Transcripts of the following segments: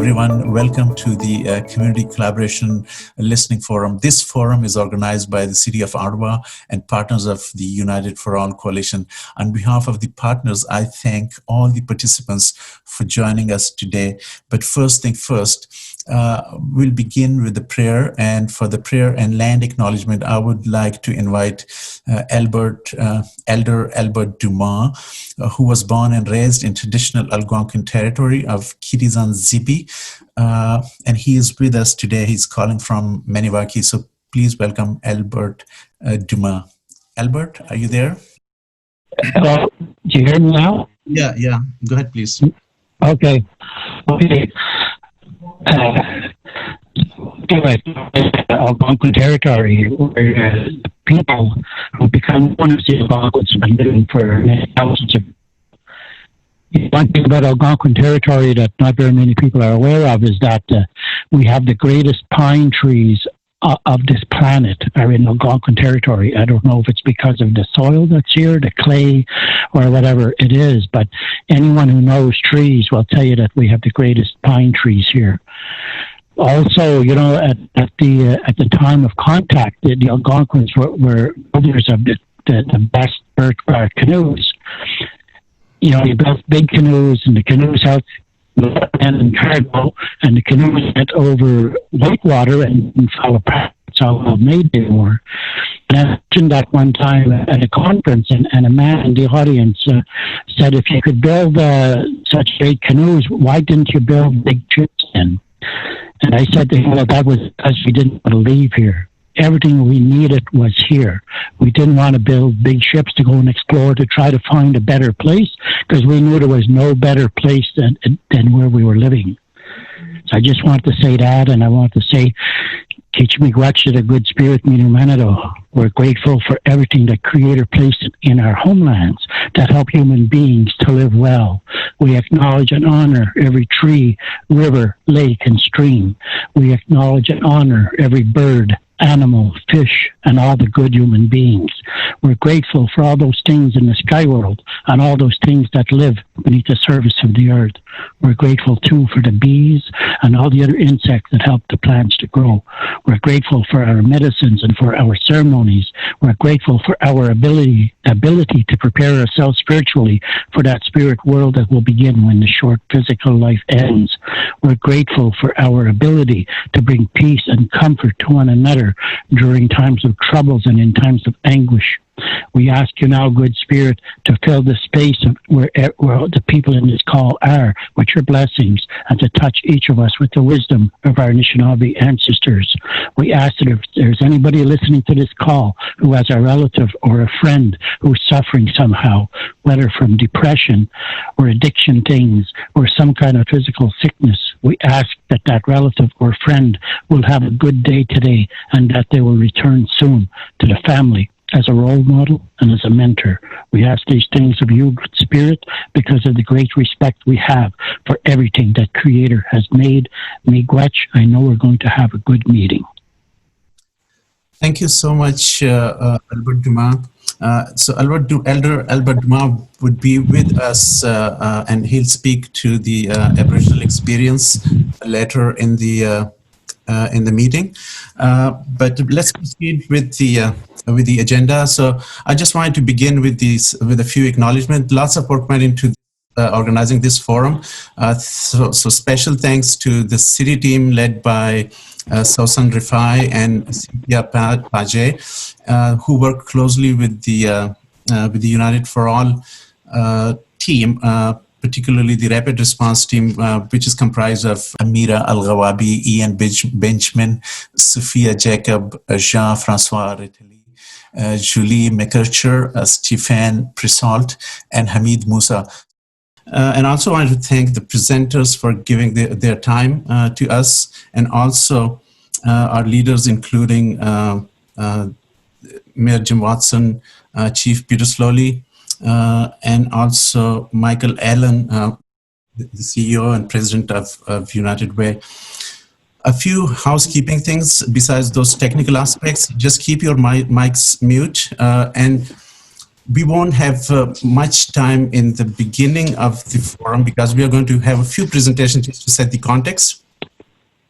everyone. Welcome to the Community Collaboration Listening Forum. This forum is organized by the City of Ottawa and partners of the United for All Coalition. On behalf of the partners, I thank all the participants for joining us today. But first thing first, we'll begin with the prayer, and for the prayer and land acknowledgement, I would like to invite Elder Albert Dumas, who was born and raised in traditional Algonquin territory of Kitizan Zibi, and he is with us today. He's calling from Maniwaki, so please welcome Albert Dumas. Albert, are you there? Hello, do you hear me now? Yeah, go ahead, please. Okay. Algonquin territory, where people who become one of the Algonquins have been living for thousands of years. One thing about Algonquin territory that not very many people are aware of is that we have the greatest pine trees of this planet are in Algonquin territory. I don't know if it's because of the soil that's here, the clay, or whatever it is, but anyone who knows trees will tell you that we have the greatest pine trees here. Also, you know, at the time of contact, the Algonquins were builders of the best birch bark canoes. You know, they built big canoes, and the canoes held and cargo, and the canoes went over whitewater and fell apart. That's how well made they were. And I mentioned that one time at a conference, and a man in the audience said, if you could build such great canoes, why didn't you build big ships then? And I said to him, well, that was because we didn't want to leave here. Everything we needed was here. We didn't want to build big ships to go and explore to try to find a better place, because we knew there was no better place than where we were living. So I just want to say that, and I want to say, Kichmigwach, the good spirit, Minumanado. We're grateful for everything that Creator placed in our homelands that help human beings to live well. We acknowledge and honor every tree, river, lake, and stream. We acknowledge and honor every bird, animal, fish, and all the good human beings. We're grateful for all those things in the sky world and all those things that live beneath the surface of the earth. We're grateful too for the bees and all the other insects that help the plants to grow. We're grateful for our medicines and for our ceremonies. We're grateful for our ability to prepare ourselves spiritually for that spirit world that will begin when the short physical life ends. We're grateful for our ability to bring peace and comfort to one another during times of troubles and in times of anguish. We ask you now, good spirit, to fill the space where the people in this call are with your blessings, and to touch each of us with the wisdom of our Anishinaabe ancestors. We ask that if there's anybody listening to this call who has a relative or a friend who's suffering somehow, whether from depression or addiction things or some kind of physical sickness, we ask that that relative or friend will have a good day today, and that they will return soon to the family as a role model and as a mentor. We ask these things of you, good spirit, because of the great respect we have for everything that Creator has made. Miigwech, I know we're going to have a good meeting. Thank you so much, Albert Dumas. So Elder Albert Dumas would be with us, and he'll speak to the Aboriginal experience later in the meeting. But let's proceed with the agenda. So I just wanted to begin with a few acknowledgements. Lots of work went into organizing this forum. So special thanks to the city team led by Sausan Rifai and Cynthia Page, who worked closely with the United for All team, particularly the rapid response team, which is comprised of Amira Al-Ghawabi, Ian Benjamin, Sophia Jacob, Jean-Francois Reteli, Julie McKercher, Stéphane Prissault, and Hamid Musa. And also I wanted to thank the presenters for giving their time to us, and also our leaders, including Mayor Jim Watson, Chief Peter Slowly, and also Michael Allen, the CEO and President of United Way. A few housekeeping things besides those technical aspects. Just keep your mics mute, and we won't have much time in the beginning of the forum because we are going to have a few presentations just to set the context.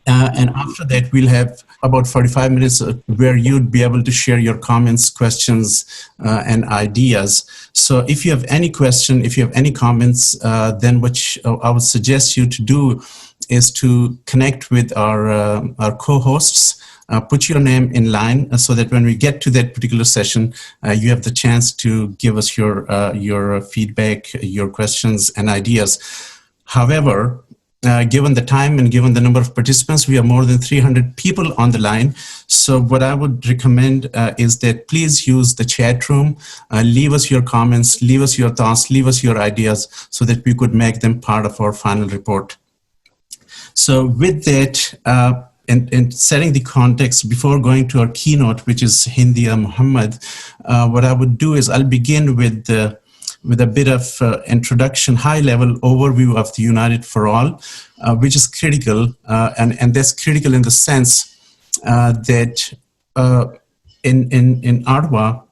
And after that, we'll have about 45 minutes where you'd be able to share your comments, questions, and ideas. So if you have any question, if you have any comments, then what I would suggest you to do is to connect with our co-hosts, put your name in line so that when we get to that particular session, you have the chance to give us your feedback, your questions, and ideas. However, given the time and given the number of participants, we have more than 300 people on the line. So what I would recommend is that please use the chat room, leave us your comments, leave us your thoughts, leave us your ideas so that we could make them part of our final report. So with that, and setting the context before going to our keynote, which is Hindiya Muhammad, what I would do is I'll begin with a bit of introduction, high-level overview of the United for All, which is critical, and that's critical in the sense that in Ottawa,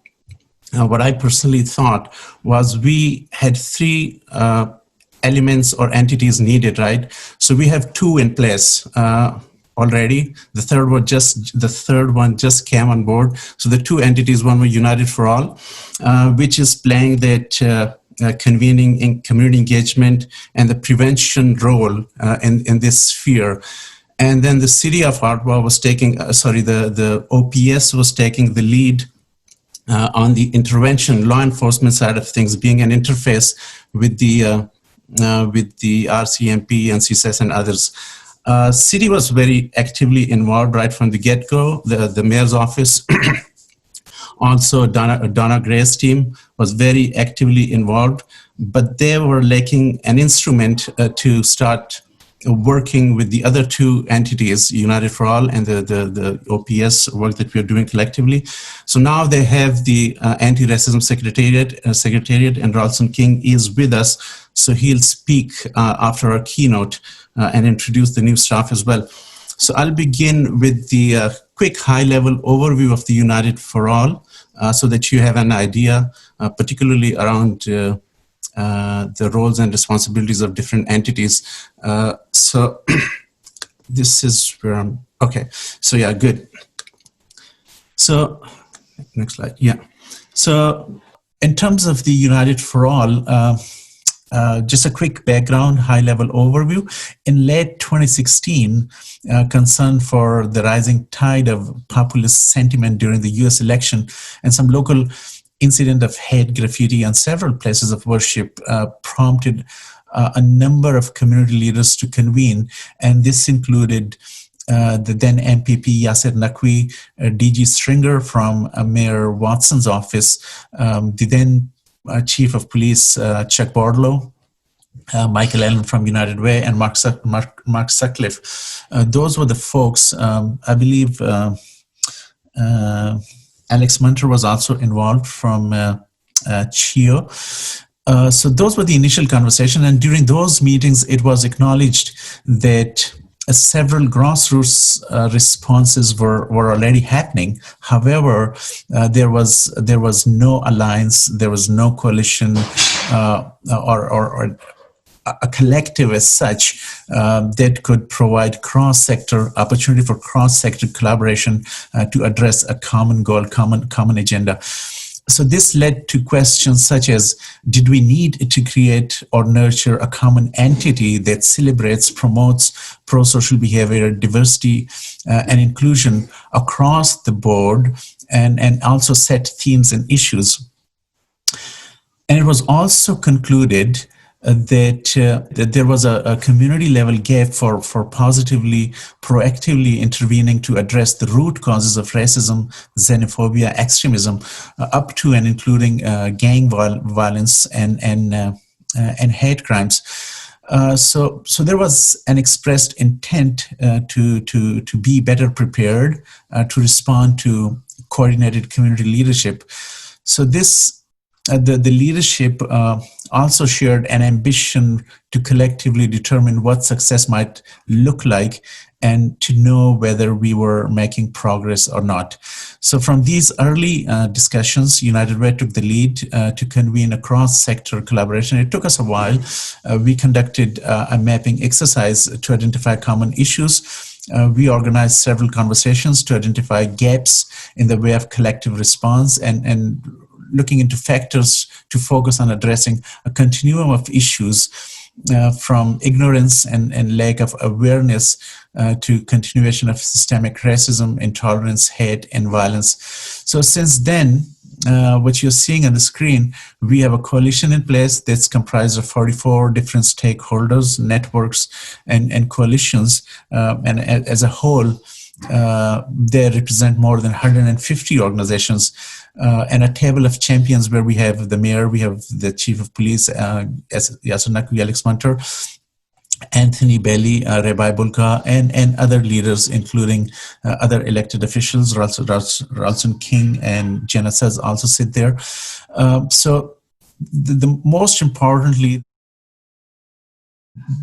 what I personally thought was we had three elements or entities needed, right? So we have two in place already. The third one just came on board. So the two entities, one were United for All, which is playing that convening in community engagement and the prevention role in this sphere. And then the City of Ottawa was taking, the OPS was taking the lead on the intervention, law enforcement side of things, being an interface with the RCMP and CSS and others. City was very actively involved right from the get-go. The mayor's office, also Donna Gray's team was very actively involved, but they were lacking an instrument to start working with the other two entities, United for All and the OPS work that we are doing collectively. So now they have the Anti-Racism Secretariat, and Rawlson King is with us. So he'll speak after our keynote and introduce the new staff as well. So I'll begin with the quick high-level overview of the United for All so that you have an idea, particularly around the roles and responsibilities of different entities. So this is where I'm, okay. So yeah, good. So next slide, yeah. So in terms of the United for All, just a quick background, high-level overview. In late 2016, concern for the rising tide of populist sentiment during the US election and some local incident of hate graffiti on several places of worship prompted a number of community leaders to convene, and this included the then MPP Yasser Naqvi, DG Stringer from Mayor Watson's office, the then Chief of Police Chuck Bordlow, Michael Allen from United Way, and Mark Sutcliffe. Those were the folks. I believe Alex Munter was also involved from Chie. So those were the initial conversation, and during those meetings, it was acknowledged that several grassroots responses were already happening. However, there was no alliance, there was no coalition or a collective as such that could provide cross-sector opportunity for cross-sector collaboration to address a common goal, common agenda. So this led to questions such as, did we need to create or nurture a common entity that celebrates, promotes pro-social behavior, diversity, and inclusion across the board, and also set themes and issues? And it was also concluded that there was a community level gap for proactively intervening to address the root causes of racism, xenophobia, extremism, up to and including gang violence and hate crimes. So there was an expressed intent to be better prepared to respond to coordinated community leadership. So this the leadership also shared an ambition to collectively determine what success might look like and to know whether we were making progress or not. So from these early discussions, United Way took the lead to convene a cross-sector collaboration. It took us a while. We conducted a mapping exercise to identify common issues. We organized several conversations to identify gaps in the way of collective response and looking into factors to focus on addressing a continuum of issues from ignorance and lack of awareness to continuation of systemic racism, intolerance, hate, and violence. So since then, what you're seeing on the screen, we have a coalition in place that's comprised of 44 different stakeholders, networks, and coalitions. And as a whole, they represent more than 150 organizations, and a table of champions where we have the mayor, we have the chief of police, Yasunaki Alex Munter, Anthony Bailey, Rabbi Bulka, and other leaders, including other elected officials. Rawlson King and Jenna says also sit there. So the most importantly,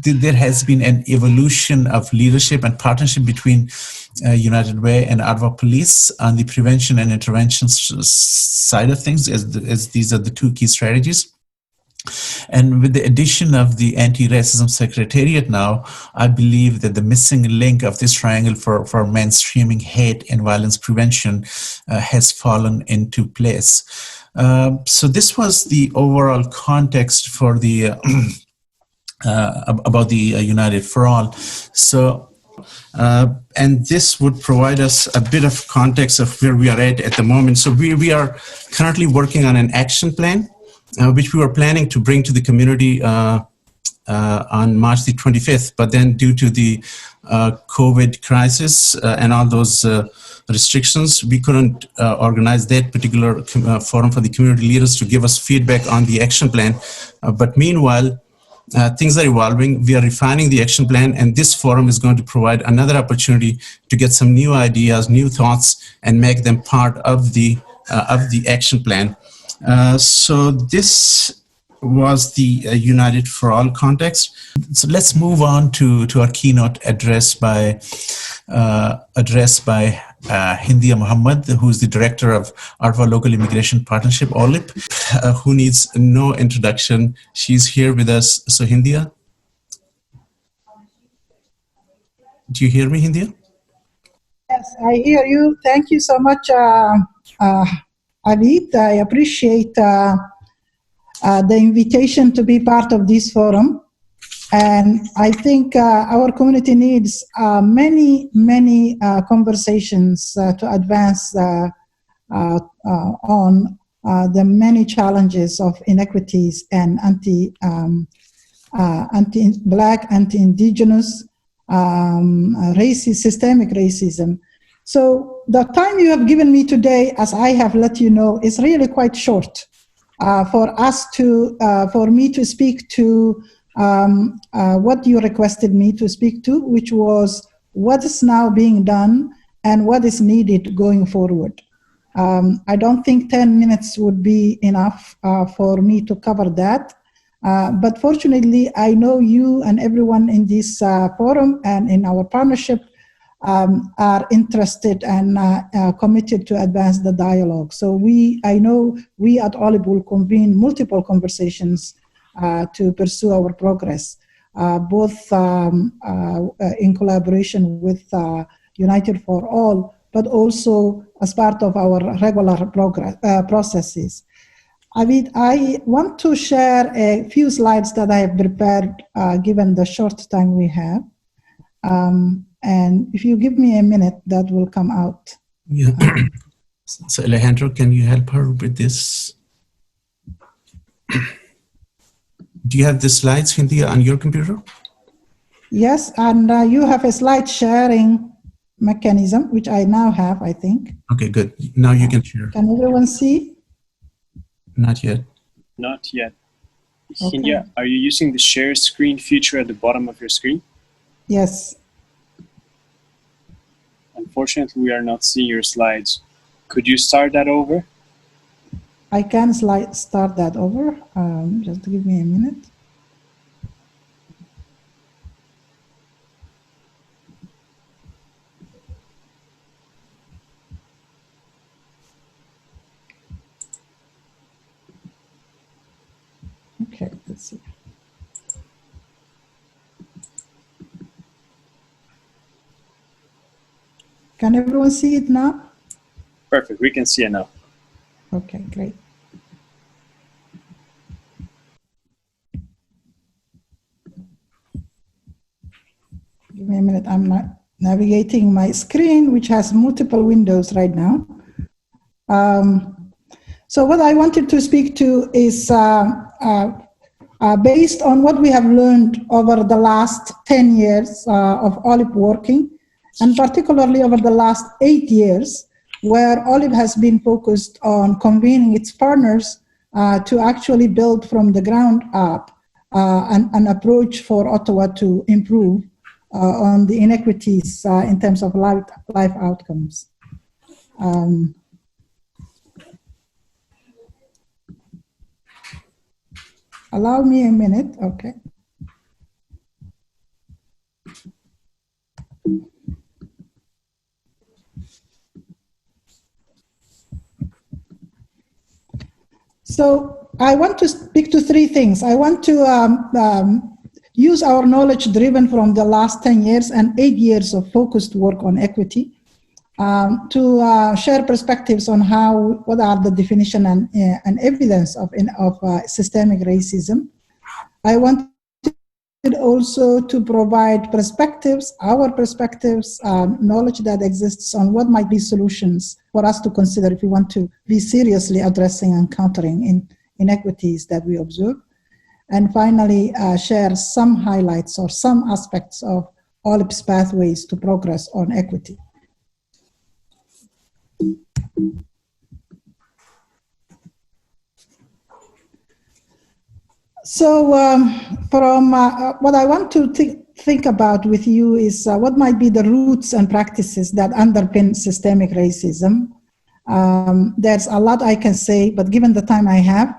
there has been an evolution of leadership and partnership between United Way and Ottawa Police on the prevention and intervention side of things, as these are the two key strategies. And with the addition of the Anti-Racism Secretariat now, I believe that the missing link of this triangle for mainstreaming hate and violence prevention has fallen into place. So this was the overall context for the about the United for All. So, and this would provide us a bit of context of where we are at the moment. So we are currently working on an action plan, which we were planning to bring to the community on March the 25th. But then due to the COVID crisis and all those restrictions, we couldn't organize that particular forum for the community leaders to give us feedback on the action plan. But meanwhile, things are evolving. We are refining the action plan, and this forum is going to provide another opportunity to get some new ideas, new thoughts, and make them part of the action plan. So this was the United for All context. So let's move on to our keynote address by Hindia Muhammad, who is the director of Ottawa Local Immigration Partnership, OLIP, who needs no introduction. She's here with us. So Hindia, do you hear me, Hindia? Yes, I hear you. Thank you so much, Abid. I appreciate the invitation to be part of this forum. And I think our community needs many conversations to advance on the many challenges of inequities and anti-Black, anti-Indigenous, racist, systemic racism. So the time you have given me today, as I have let you know, is really quite short for me to speak to what you requested me to speak to, which was what is now being done and what is needed going forward. I don't think 10 minutes would be enough for me to cover that. But fortunately, I know you and everyone in this forum and in our partnership are interested and committed to advance the dialogue. So I know we at OLIP will convene multiple conversations to pursue our progress, both in collaboration with United for All, but also as part of our regular processes. Abid, I want to share a few slides that I have prepared given the short time we have. And if you give me a minute, that will come out. Yeah. So Alejandro, can you help her with this? Do you have the slides, Hindia, on your computer? Yes, and you have a slide sharing mechanism, which I now have, I think. Okay, good. Now you can share. Can everyone see? Not yet. Not yet. Okay. Hindia, are you using the share screen feature at the bottom of your screen? Yes. Unfortunately, we are not seeing your slides. Could you start that over? I can start that over. Just give me a minute. Let's see. Can everyone see it now? Perfect. We can see it now. Okay, great. Give me a minute. I'm not navigating my screen, which has multiple windows right now. So what I wanted to speak to is based on what we have learned over the last 10 years of OLIP working, and particularly over the last 8 years, where OLIP has been focused on convening its partners to actually build from the ground up an approach for Ottawa to improve on the inequities in terms of life outcomes. Allow me a minute, okay. So I want to speak to three things. I want to use our knowledge driven from the last 10 years and 8 years of focused work on equity to share perspectives on what are the definition and evidence of systemic racism. I wanted also to provide perspectives, our perspectives, knowledge that exists on what might be solutions for us to consider if we want to be seriously addressing and countering inequities that we observe. And finally, share some highlights or some aspects of OLIP's pathways to progress on equity. So from what I want to think about with you is what might be the roots and practices that underpin systemic racism. There's a lot I can say, but given the time I have,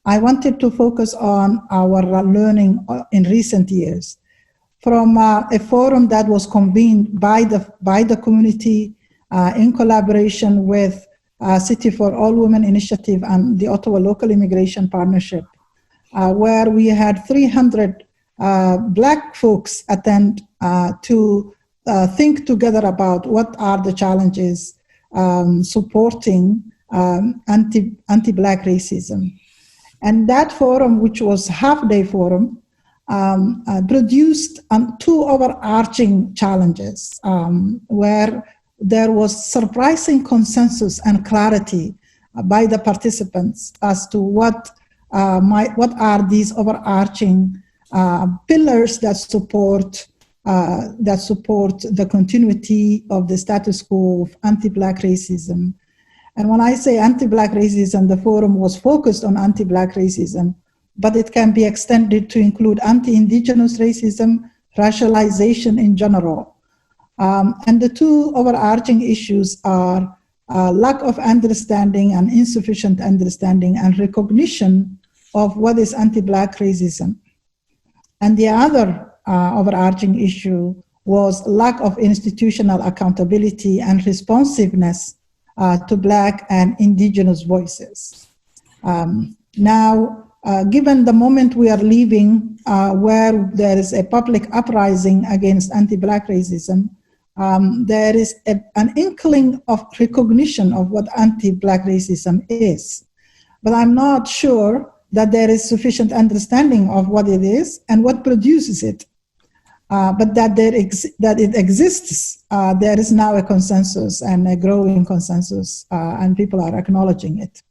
I wanted to focus on our learning in recent years. From a forum that was convened by the community in collaboration with City for All Women Initiative and the Ottawa Local Immigration Partnership, where we had 300 Black folks attend to think together about what are the challenges supporting anti-Black racism. And that forum, which was half-day forum, produced two overarching challenges where there was surprising consensus and clarity by the participants as to what are these overarching pillars that support the continuity of the status quo of anti-Black racism. And when I say anti-Black racism, the forum was focused on anti-Black racism, but it can be extended to include anti-Indigenous racism, racialization in general. And the two overarching issues are lack of understanding and insufficient understanding and recognition of what is anti-Black racism. And the other overarching issue was lack of institutional accountability and responsiveness to Black and Indigenous voices. Now, given the moment we are living where there is a public uprising against anti-Black racism, there is an inkling of recognition of what anti-Black racism is. But I'm not sure that there is sufficient understanding of what it is and what produces it. But that it exists, there is now a consensus and a growing consensus, and people are acknowledging it.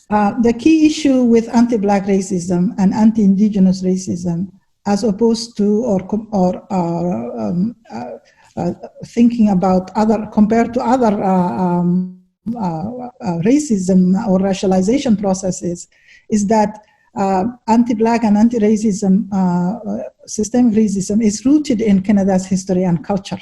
The key issue with anti-Black racism and anti-Indigenous racism, as opposed to thinking about compared to other racism or racialization processes, is that anti-Black and anti-racism, systemic racism is rooted in Canada's history and culture.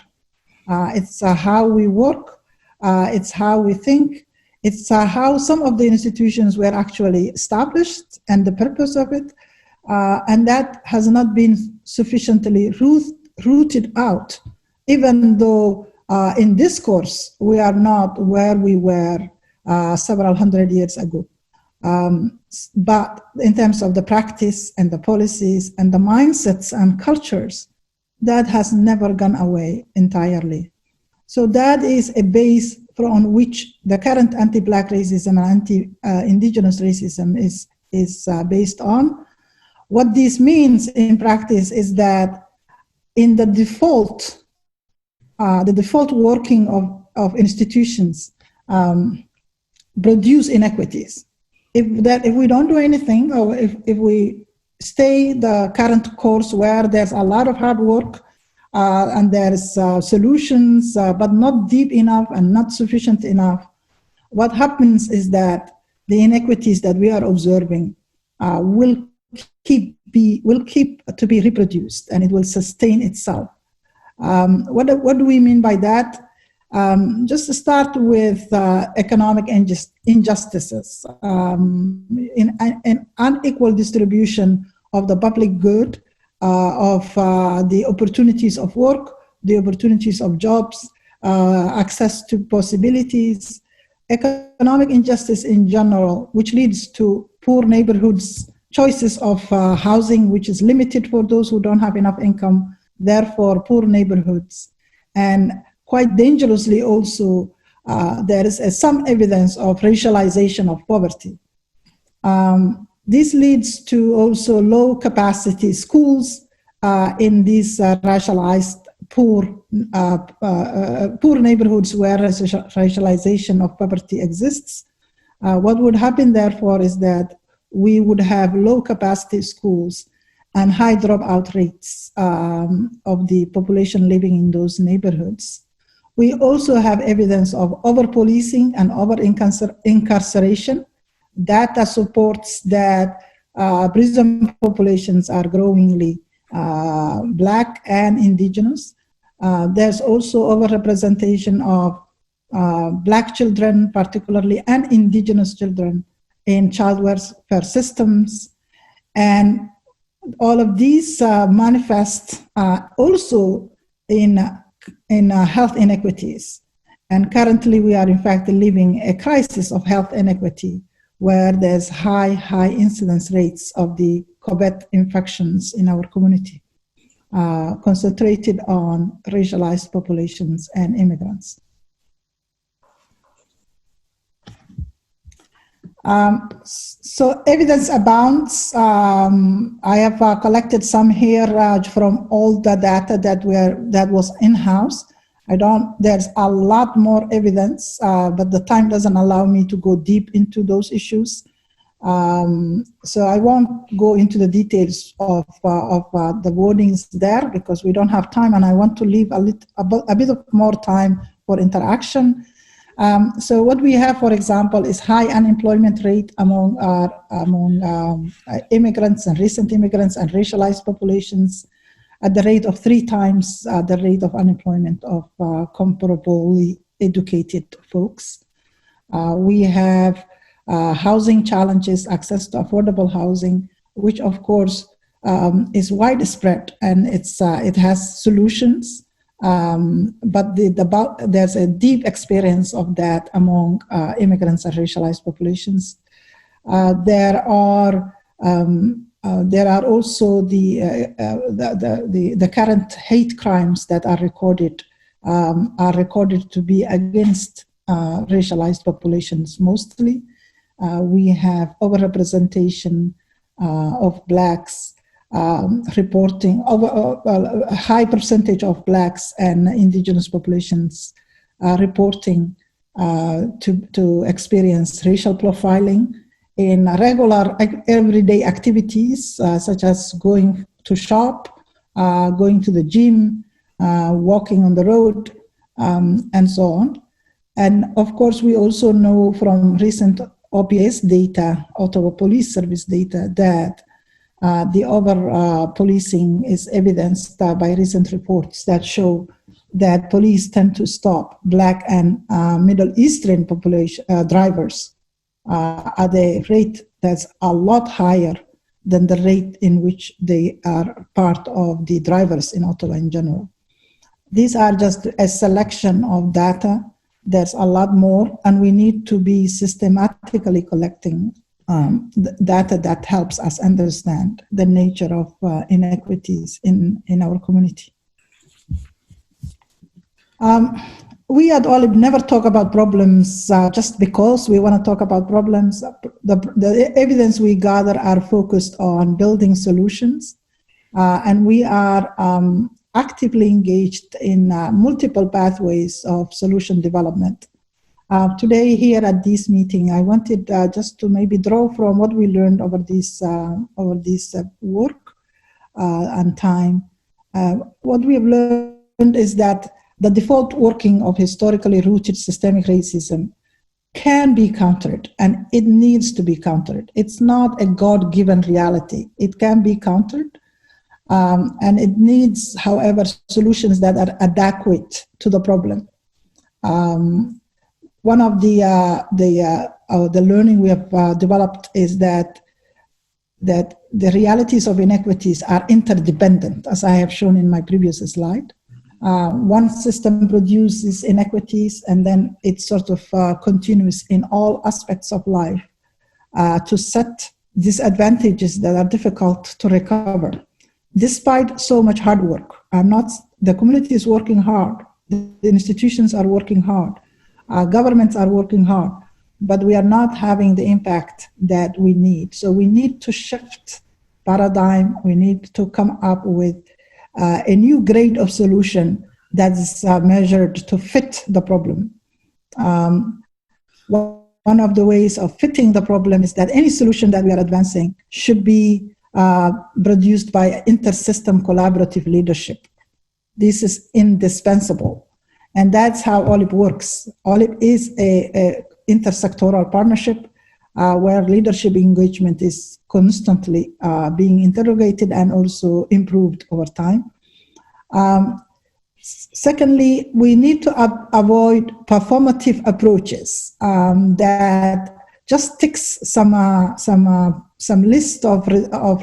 It's how we work, it's how we think, it's how some of the institutions were actually established and the purpose of it, and that has not been sufficiently rooted out, even though in discourse we are not where we were several hundred years ago. But in terms of the practice and the policies and the mindsets and cultures, that has never gone away entirely. So that is a base on which the current anti-Black racism and anti-Indigenous racism is based on. What this means in practice is that in the default working of institutions produce inequities. If we don't do anything, or if we stay the current course where there's a lot of hard work and there's solutions, but not deep enough and not sufficient enough, what happens is that the inequities that we are observing will keep to be reproduced, and it will sustain itself. What do we mean by that? Just to start with economic injustices, in an unequal distribution of the public good, of the opportunities of work, the opportunities of jobs, access to possibilities, economic injustice in general, which leads to poor neighborhoods, choices of housing, which is limited for those who don't have enough income, therefore poor neighborhoods. And quite dangerously also, there is some evidence of racialization of poverty. This leads to also low capacity schools in these racialized poor neighborhoods where racialization of poverty exists. What would happen therefore is that we would have low capacity schools and high dropout rates of the population living in those neighborhoods. We also have evidence of over-policing and over-incarceration. Data supports that prison populations are growingly Black and Indigenous. There's also overrepresentation of Black children, particularly, and Indigenous children in child welfare systems. And all of these manifest also in health inequities. And currently we are in fact living a crisis of health inequity where there's high incidence rates of the COVID infections in our community, concentrated on racialized populations and immigrants. So evidence abounds. I have collected some here from all the data that was in-house. There's a lot more evidence, but the time doesn't allow me to go deep into those issues. So I won't go into the details of the wordings there because we don't have time, and I want to leave a bit of more time for interaction. So what we have, for example, is high unemployment rate among immigrants and recent immigrants and racialized populations at the rate of 3 times the rate of unemployment of comparably educated folks. We have housing challenges, access to affordable housing, which of course is widespread and it has solutions. But there's a deep experience of that among immigrants and racialized populations. There are also the current hate crimes that are recorded to be against racialized populations mostly. We have overrepresentation of Blacks. Reporting a high percentage of Blacks and Indigenous populations reporting to experience racial profiling in regular everyday activities such as going to shop, going to the gym, walking on the road, and so on. And of course, we also know from recent OPS data, Ottawa Police Service data, that the over-policing is evidenced by recent reports that show that police tend to stop Black and Middle Eastern population drivers at a rate that's a lot higher than the rate in which they are part of the drivers in Ottawa in general. These are just a selection of data. There's a lot more, and we need to be systematically collecting data that helps us understand the nature of inequities in our community. We at OLIP never talk about problems just because we want to talk about problems. The evidence we gather are focused on building solutions, and we are actively engaged in multiple pathways of solution development. Today here at this meeting, I wanted just to maybe draw from what we learned over this work and time. What we have learned is that the default working of historically rooted systemic racism can be countered, and it needs to be countered. It's not a God-given reality. It can be countered, and it needs, however, solutions that are adequate to the problem. One of the learning we have developed is that the realities of inequities are interdependent, as I have shown in my previous slide. One system produces inequities, and then it sort of continues in all aspects of life to set disadvantages that are difficult to recover. Despite so much hard work, the community is working hard, the institutions are working hard, governments are working hard, but we are not having the impact that we need. So we need to shift paradigm. We need to come up with a new grade of solution that is measured to fit the problem. One of the ways of fitting the problem is that any solution that we are advancing should be produced by inter-system collaborative leadership. This is indispensable. And that's how OLIP works. OLIP is a intersectoral partnership where leadership engagement is constantly being interrogated and also improved over time. Secondly, we need to avoid performative approaches that just ticks some list of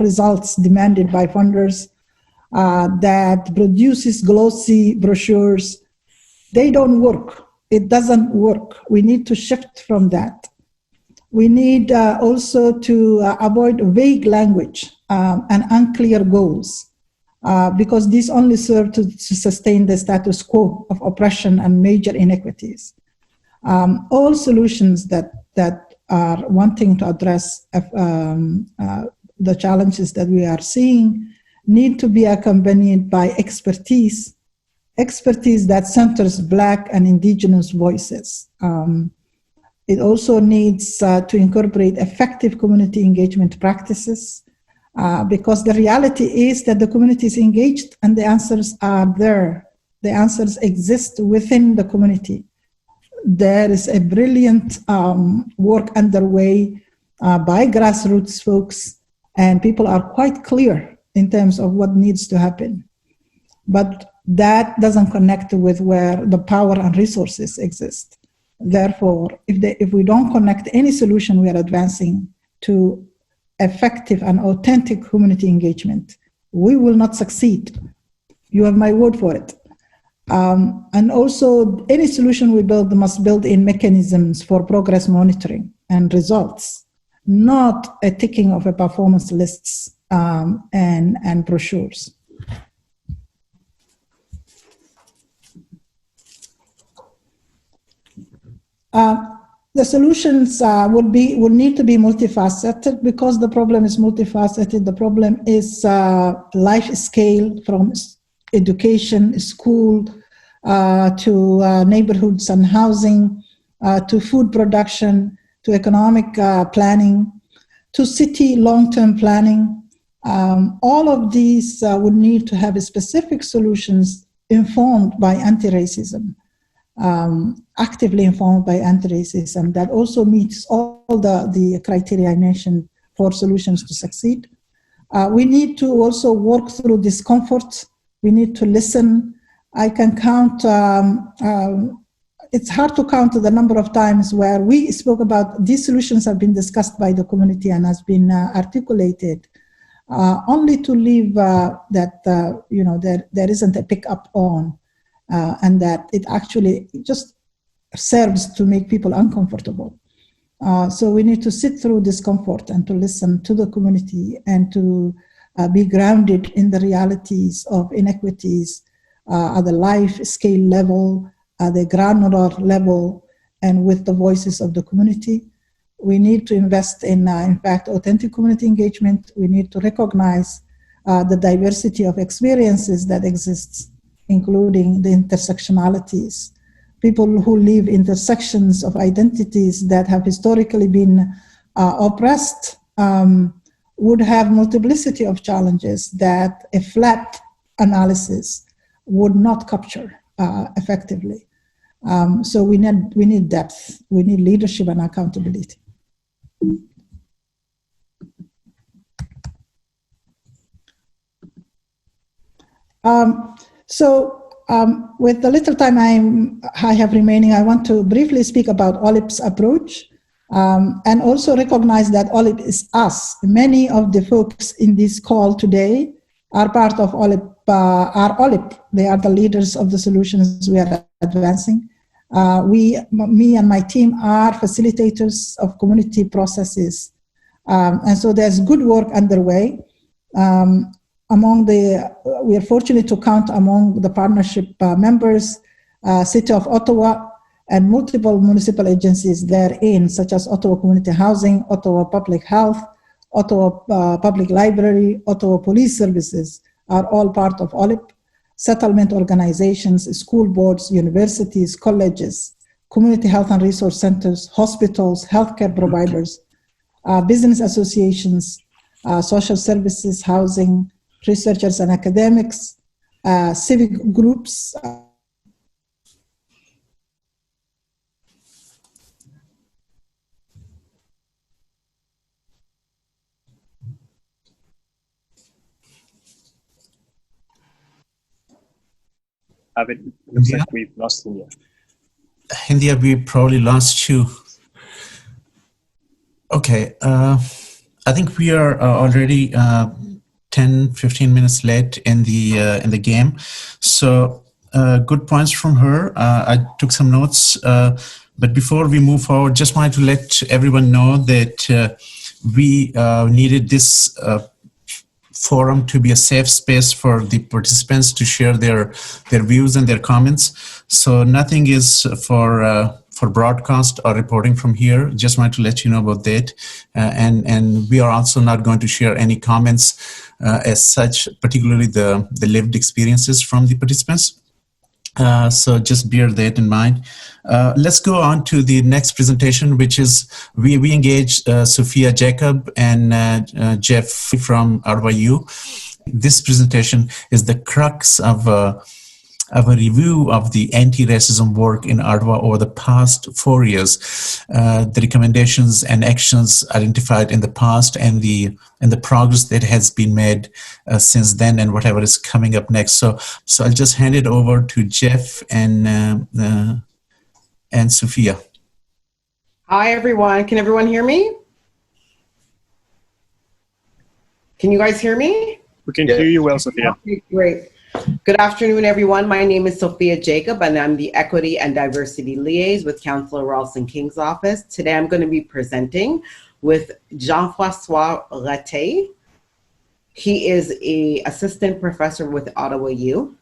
results demanded by funders, that produces glossy brochures. They don't work. It doesn't work. We need to shift from that. We need also to avoid vague language and unclear goals, because these only serve to sustain the status quo of oppression and major inequities. All solutions that are wanting to address the challenges that we are seeing need to be accompanied by expertise that centers Black and Indigenous voices. It also needs to incorporate effective community engagement practices, because the reality is that the community is engaged and the answers are there. The answers exist within the community. There is a brilliant work underway by grassroots folks, and people are quite clear in terms of what needs to happen. But that doesn't connect with where the power and resources exist. Therefore, if we don't connect any solution we are advancing to effective and authentic community engagement, we will not succeed. You have my word for it. And also, any solution we build must build in mechanisms for progress monitoring and results, not a ticking of a performance lists and brochures. The solutions will need to be multifaceted, because the problem is multifaceted. The problem is life scale, from education, school, to neighborhoods and housing, to food production, to economic planning, to city long-term planning. All of these would need to have specific solutions informed by anti-racism. Actively informed by anti-racism that also meets all the criteria I mentioned for solutions to succeed. We need to also work through discomfort. We need to listen. I can count, it's hard to count the number of times where we spoke about these solutions have been discussed by the community and has been articulated, only to leave that there isn't a pick up on. And that it actually just serves to make people uncomfortable. So we need to sit through discomfort and to listen to the community and to be grounded in the realities of inequities at the life scale level, at the granular level, and with the voices of the community. We need to invest in fact, authentic community engagement. We need to recognize the diversity of experiences that exists, including the intersectionalities. People who live intersections of identities that have historically been oppressed would have multiplicity of challenges that a flat analysis would not capture effectively. So we need depth, we need leadership and accountability. With the little time I have remaining, I want to briefly speak about OLIP's approach and also recognize that OLIP is us. Many of the folks in this call today are part of OLIP, are OLIP. They are the leaders of the solutions we are advancing. Me and my team are facilitators of community processes. And so there's good work underway. We are fortunate to count among the partnership members, City of Ottawa and multiple municipal agencies therein, such as Ottawa Community Housing, Ottawa Public Health, Ottawa Public Library, Ottawa Police Services are all part of OLIP. Settlement organizations, school boards, universities, colleges, community health and resource centers, hospitals, healthcare providers, business associations, social services, housing, researchers and academics, civic groups. Abid, looks like we've lost India. India, we probably lost you. Okay, I think we are already 10-15 minutes late in the game. So good points from her. I took some notes, but before we move forward, just wanted to let everyone know that we needed this forum to be a safe space for the participants to share their views and their comments. So nothing is for broadcast or reporting from here. Just wanted to let you know about that. And we are also not going to share any comments as such, particularly the lived experiences from the participants. So just bear that in mind. Let's go on to the next presentation, which is we engaged Sophia Jacob and Jeff from Ottawa U. This presentation is the crux of a review of the anti-racism work in Ottawa over the past 4 years, the recommendations and actions identified in the past, and the progress that has been made since then, and whatever is coming up next. So I'll just hand it over to Jeff and Sophia. Hi everyone, can everyone hear me? Can you guys hear me? We can hear you well, Sophia. Okay, great. Good afternoon, everyone. My name is Sophia Jacob, and I'm the Equity and Diversity Liaison with Councillor Rawlson King's office. Today, I'm going to be presenting with Jean-François Raté. He is an assistant professor with Ottawa U.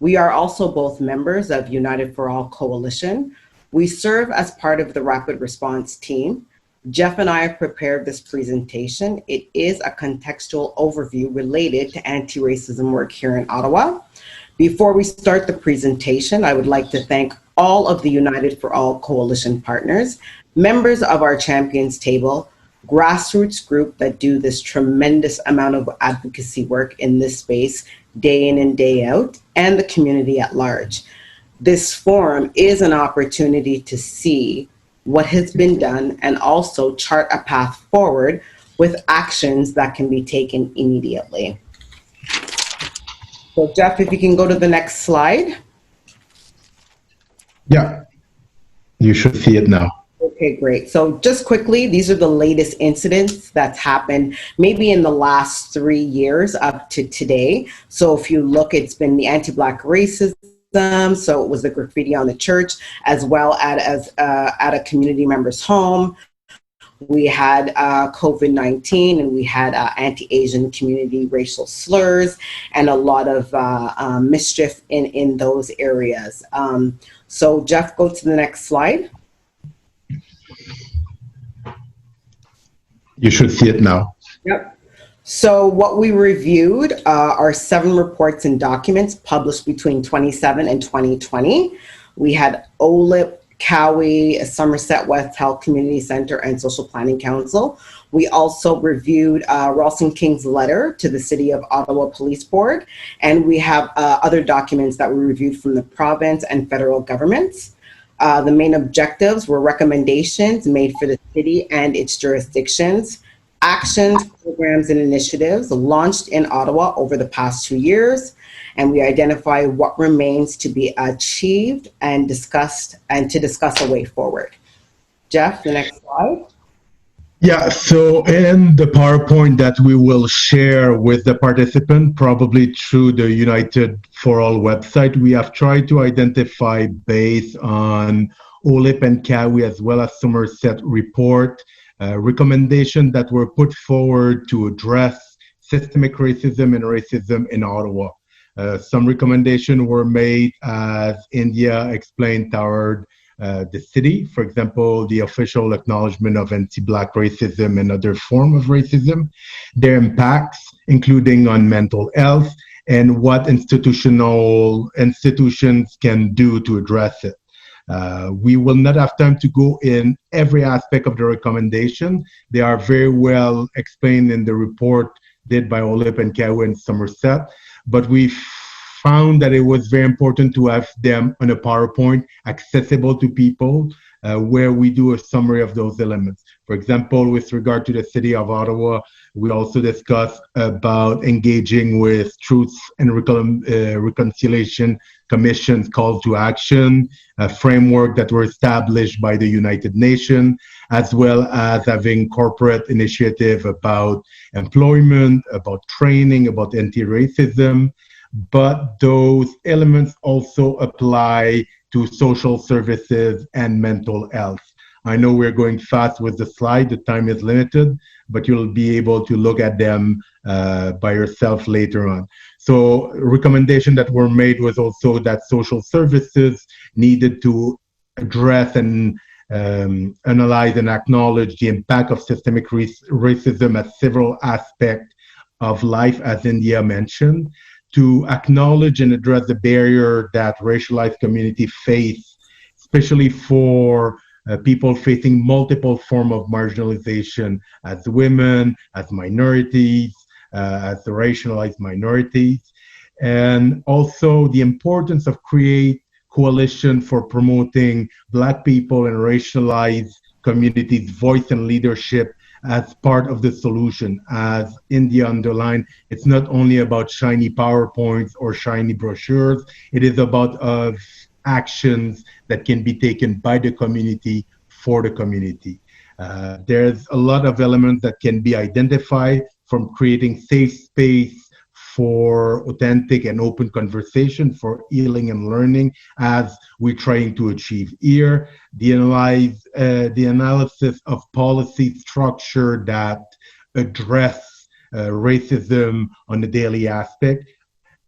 We are also both members of United for All Coalition. We serve as part of the Rapid Response team. Jeff and I have prepared this presentation. It is a contextual overview related to anti-racism work here in Ottawa. Before we start the presentation, I would like to thank all of the United for All Coalition partners, members of our Champions Table, grassroots group that do this tremendous amount of advocacy work in this space day in and day out, and the community at large. This forum is an opportunity to see what has been done and also chart a path forward with actions that can be taken immediately. So Jeff, if you can go to the next slide. Yeah, you should see it now. Okay, great. So just quickly, these are the latest incidents that's happened maybe in the last 3 years up to today. So if you look, it's been the anti-Black racism. So it was the graffiti on the church, as well as at a community member's home. We had COVID-19, and we had anti-Asian community racial slurs and a lot of mischief in those areas. So Jeff, go to the next slide. You should see it now. Yep. So what we reviewed are 7 reports and documents published between 2017 and 2020. We had OLIP, Cowie, Somerset West Health Community Center, and Social Planning Council. We also reviewed Rawlson King's letter to the City of Ottawa Police Board, and we have other documents that we reviewed from the province and federal governments. The main objectives were recommendations made for the city and its jurisdictions, actions, programs, and initiatives launched in Ottawa over the past 2 years, and we identify what remains to be achieved and discussed, and to discuss a way forward. Jeff, the next slide. Yeah, so in the PowerPoint that we will share with the participant, probably through the United for All website, we have tried to identify, based on OLIP and Cowie as well as Somerset report, recommendations that were put forward to address systemic racism and racism in Ottawa. Some recommendations were made, as India explained, toward the city. For example, the official acknowledgement of anti-Black racism and other forms of racism, their impacts, including on mental health, and what institutions can do to address it. We will not have time to go in every aspect of the recommendation. They are very well explained in the report did by OLIP and Cowie and Somerset, but we found that it was very important to have them on a PowerPoint accessible to people, where we do a summary of those elements. For example, with regard to the City of Ottawa, we also discussed about engaging with Truth and Reconciliation Commission's call to action, a framework that were established by the United Nations, as well as having corporate initiative about employment, about training, about anti-racism. But those elements also apply to social services and mental health. I know we're going fast with the slide, the time is limited, but you'll be able to look at them by yourself later on. So recommendation that were made was also that social services needed to address and analyze and acknowledge the impact of systemic racism at several aspects of life, as India mentioned, to acknowledge and address the barrier that racialized community face, especially for people facing multiple forms of marginalization, as women, as minorities, as racialized minorities, and also the importance of create coalition for promoting Black people and racialized communities' voice and leadership as part of the solution. As India underlined, it's not only about shiny PowerPoints or shiny brochures, it is about actions that can be taken by the community for the community. There's a lot of elements that can be identified, from creating safe space for authentic and open conversation, for healing and learning, as we're trying to achieve here. The analysis of policy structure that address racism on a daily aspect,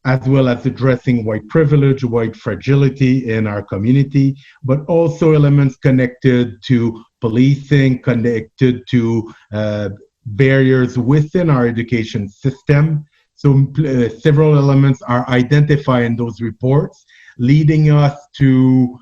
as well as addressing white privilege, white fragility in our community, but also elements connected to policing, connected to barriers within our education system. So several elements are identified in those reports, leading us to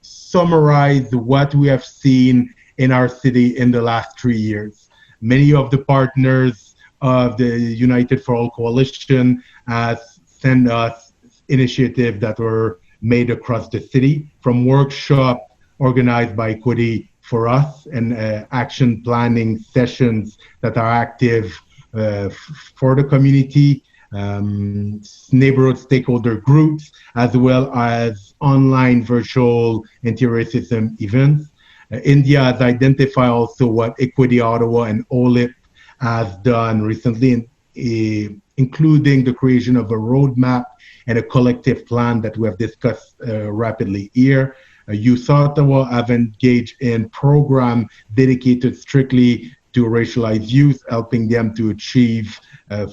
summarize what we have seen in our city in the last 3 years. Many of the partners of the United for All Coalition has sent us initiatives that were made across the city, from workshops organized by Equity for Us and action planning sessions that are active for the community, neighborhood stakeholder groups, as well as online virtual anti-racism events. India has identified also what Equity Ottawa and OLIP has done recently, including the creation of a roadmap and a collective plan that we have discussed rapidly here. Youth Ottawa have engaged in programs dedicated strictly to racialized youth, helping them to achieve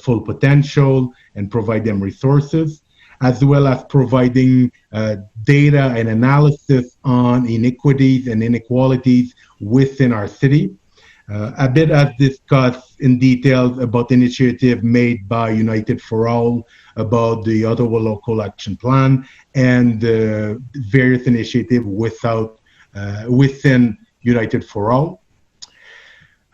full potential and provide them resources, as well as providing data and analysis on inequities and inequalities within our city. Abid has discussed in detail about the initiative made by United for All about the Ottawa Local Action Plan and the various initiatives within United for All.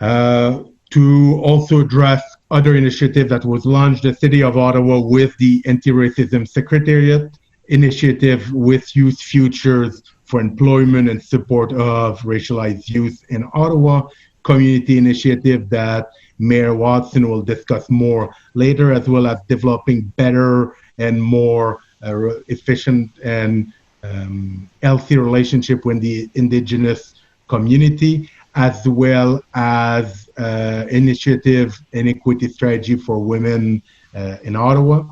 To also address other initiatives that was launched, the City of Ottawa with the Anti-Racism Secretariat initiative with Youth Futures for employment and support of racialized youth in Ottawa, community initiative that Mayor Watson will discuss more later, as well as developing better and more efficient and healthy relationship with the Indigenous community, as well as initiative and equity strategy for women in Ottawa.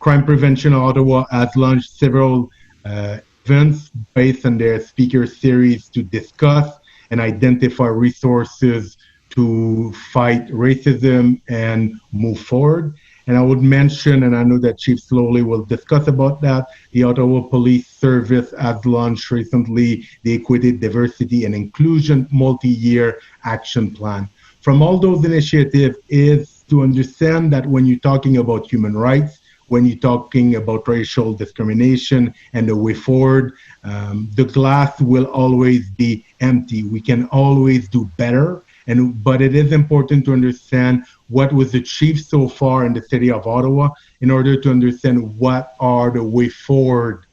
Crime Prevention Ottawa has launched several events based on their speaker series to discuss and identify resources to fight racism and move forward. And I would mention, and I know that Chief Slowly will discuss about that, the Ottawa Police Service has launched recently the Equity, Diversity and Inclusion Multi-Year Action Plan. From all those initiatives is to understand that when you're talking about human rights, when you're talking about racial discrimination and the way forward, the glass will always be empty. We can always do better, but it is important to understand what was achieved so far in the City of Ottawa in order to understand what are the way forward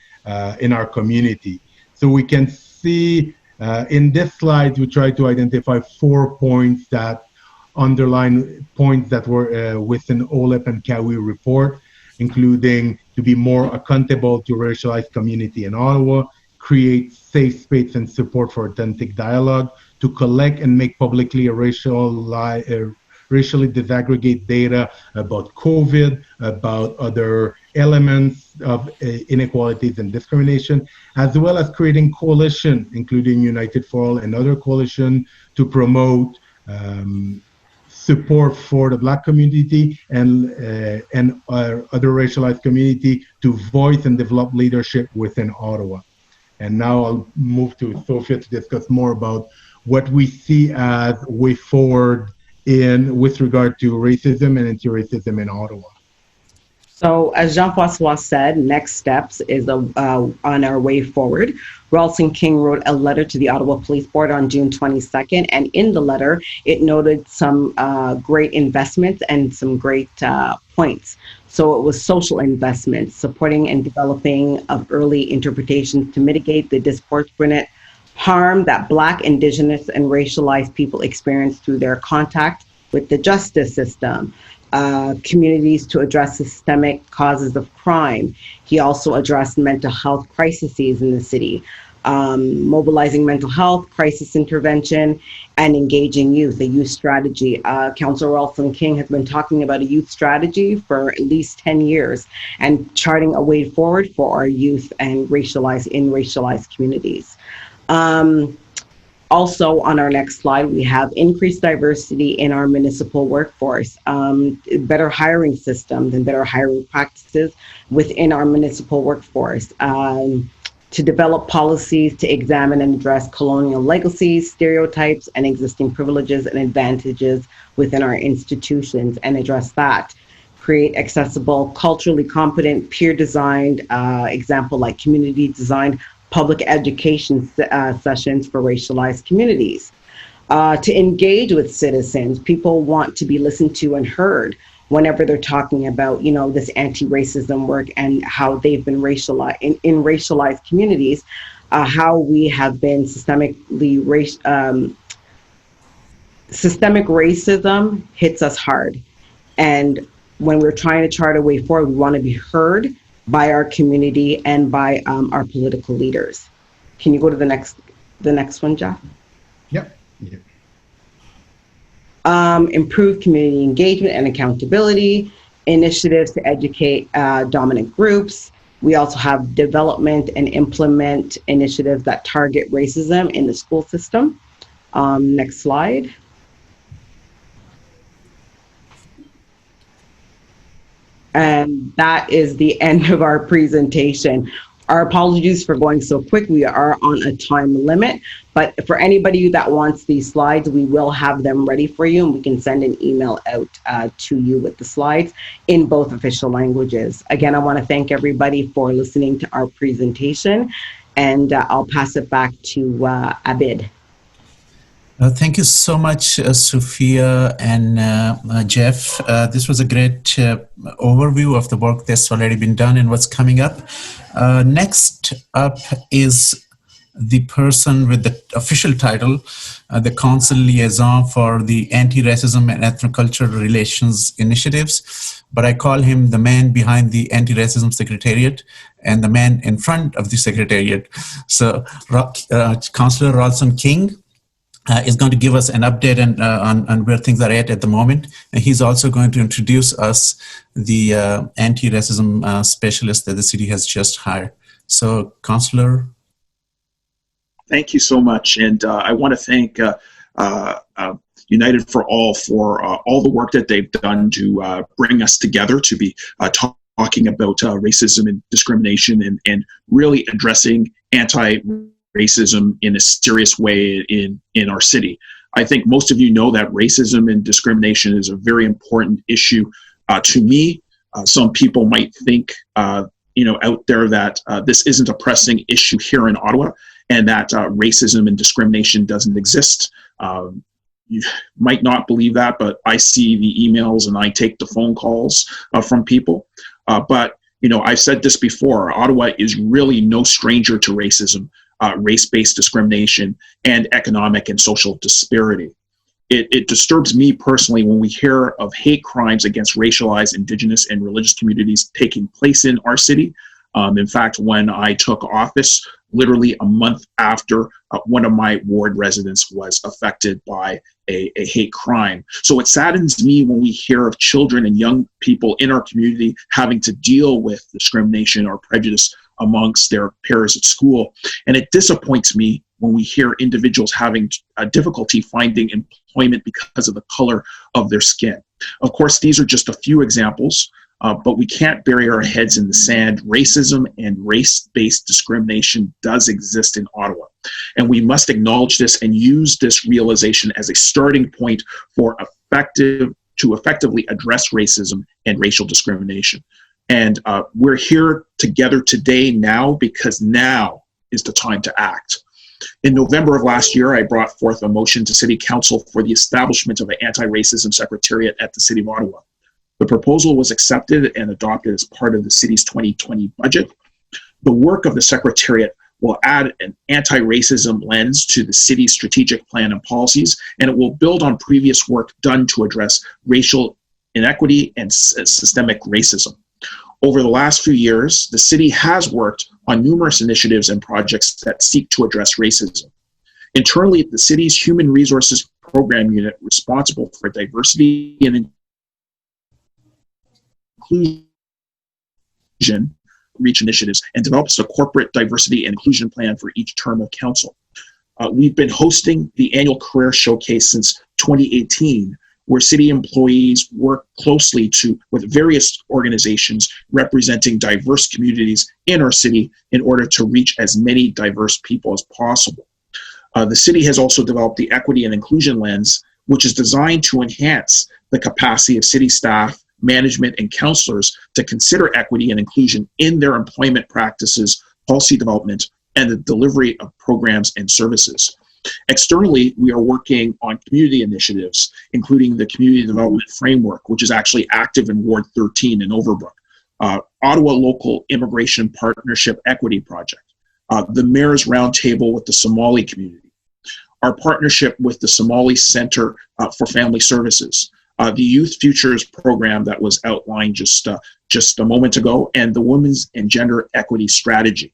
in our community. So we can see in this slide, we try to identify 4 points that underline points that were within OLEP and CAWI report, including to be more accountable to racialized community in Ottawa, create safe space and support for authentic dialogue, to collect and make publicly racially disaggregate data about COVID, about other elements of inequalities and discrimination, as well as creating coalition, including United for All and other coalition, to promote support for the Black community and other racialized community to voice and develop leadership within Ottawa. And now I'll move to Sophia to discuss more about what we see as way forward with regard to racism and anti-racism in Ottawa. So as Jean-François said, next steps is on our way forward. Rawlson King wrote a letter to the Ottawa Police Board on June 22nd, and in the letter, it noted some great investments and some great points. So it was social investments, supporting and developing of early interpretations to mitigate the disproportionate harm that Black, Indigenous, and racialized people experience through their contact with the justice system. Communities to address systemic causes of crime. He also addressed mental health crises in the city, mobilizing mental health, crisis intervention, and engaging youth, a youth strategy. Councillor Rawlson King has been talking about a youth strategy for at least 10 years and charting a way forward for our youth and racialized communities. Also, on our next slide, we have increased diversity in our municipal workforce, better hiring systems and better hiring practices within our municipal workforce, to develop policies to examine and address colonial legacies, stereotypes, and existing privileges and advantages within our institutions and address that. Create accessible, culturally competent, peer-designed, example like community-designed public education sessions for racialized communities. To engage with citizens, people want to be listened to and heard whenever they're talking about, this anti-racism work and how they've been racialized in racialized communities, how we have been systemic racism hits us hard. And when we're trying to chart a way forward, we want to be heard by our community and by our political leaders. Can you go to the next one, Jeff? Yep. Improve community engagement and accountability, initiatives to educate dominant groups, We also have development and implement initiatives that target racism in the school system. Next slide. And that is the end of our presentation. Our apologies for going so quick. We are on a time limit, but for anybody that wants these slides, we will have them ready for you, and we can send an email out to you with the slides in both official languages. Again, I want to thank everybody for listening to our presentation, and I'll pass it back to Abid. Thank you so much, Sophia and Jeff. This was a great overview of the work that's already been done and what's coming up. Next up is the person with the official title, the Council Liaison for the Anti-Racism and Ethnocultural Relations Initiatives, but I call him the man behind the Anti-Racism Secretariat and the man in front of the Secretariat. So Councillor Rawlson King is going to give us an update on where things are at the moment. And he's also going to introduce us the anti-racism specialist that the city has just hired. So, Councillor. Thank you so much. And I want to thank United for All for all the work that they've done to bring us together to be talking about racism and discrimination and really addressing anti-racism in a serious way in our city. I think most of you know that racism and discrimination is a very important issue to me. Some people might think, out there that this isn't a pressing issue here in Ottawa and that racism and discrimination doesn't exist. You might not believe that, but I see the emails and I take the phone calls from people. But I've said this before, Ottawa is really no stranger to racism, race-based discrimination, and economic and social disparity. It disturbs me personally when we hear of hate crimes against racialized, Indigenous, and religious communities taking place in our city. In fact, when I took office, literally a month after one of my ward residents was affected by a hate crime. So it saddens me when we hear of children and young people in our community having to deal with discrimination or prejudice amongst their peers at school. And it disappoints me when we hear individuals having difficulty finding employment because of the color of their skin. Of course, these are just a few examples, but we can't bury our heads in the sand. Racism and race-based discrimination does exist in Ottawa. And we must acknowledge this and use this realization as a starting point for effectively address racism and racial discrimination. And we're here together today now because now is the time to act. In November of last year, I brought forth a motion to City Council for the establishment of an anti-racism secretariat at the City of Ottawa. The proposal was accepted and adopted as part of the city's 2020 budget. The work of the secretariat will add an anti-racism lens to the city's strategic plan and policies, and it will build on previous work done to address racial inequity and systemic racism. Over the last few years, the city has worked on numerous initiatives and projects that seek to address racism. Internally, the city's Human Resources Program Unit, responsible for diversity and inclusion, reach initiatives, and develops a corporate diversity and inclusion plan for each term of council. We've been hosting the annual career showcase since 2018, where city employees work closely with various organizations representing diverse communities in our city in order to reach as many diverse people as possible. The city has also developed the Equity and Inclusion Lens, which is designed to enhance the capacity of city staff, management, and councillors to consider equity and inclusion in their employment practices, policy development, and the delivery of programs and services. Externally, we are working on community initiatives, including the Community Development Framework, which is actually active in Ward 13 in Overbrook, Ottawa Local Immigration Partnership Equity Project, the Mayor's Roundtable with the Somali community, our partnership with the Somali Center for Family Services, the Youth Futures program that was outlined just a moment ago, and the Women's and Gender Equity Strategy.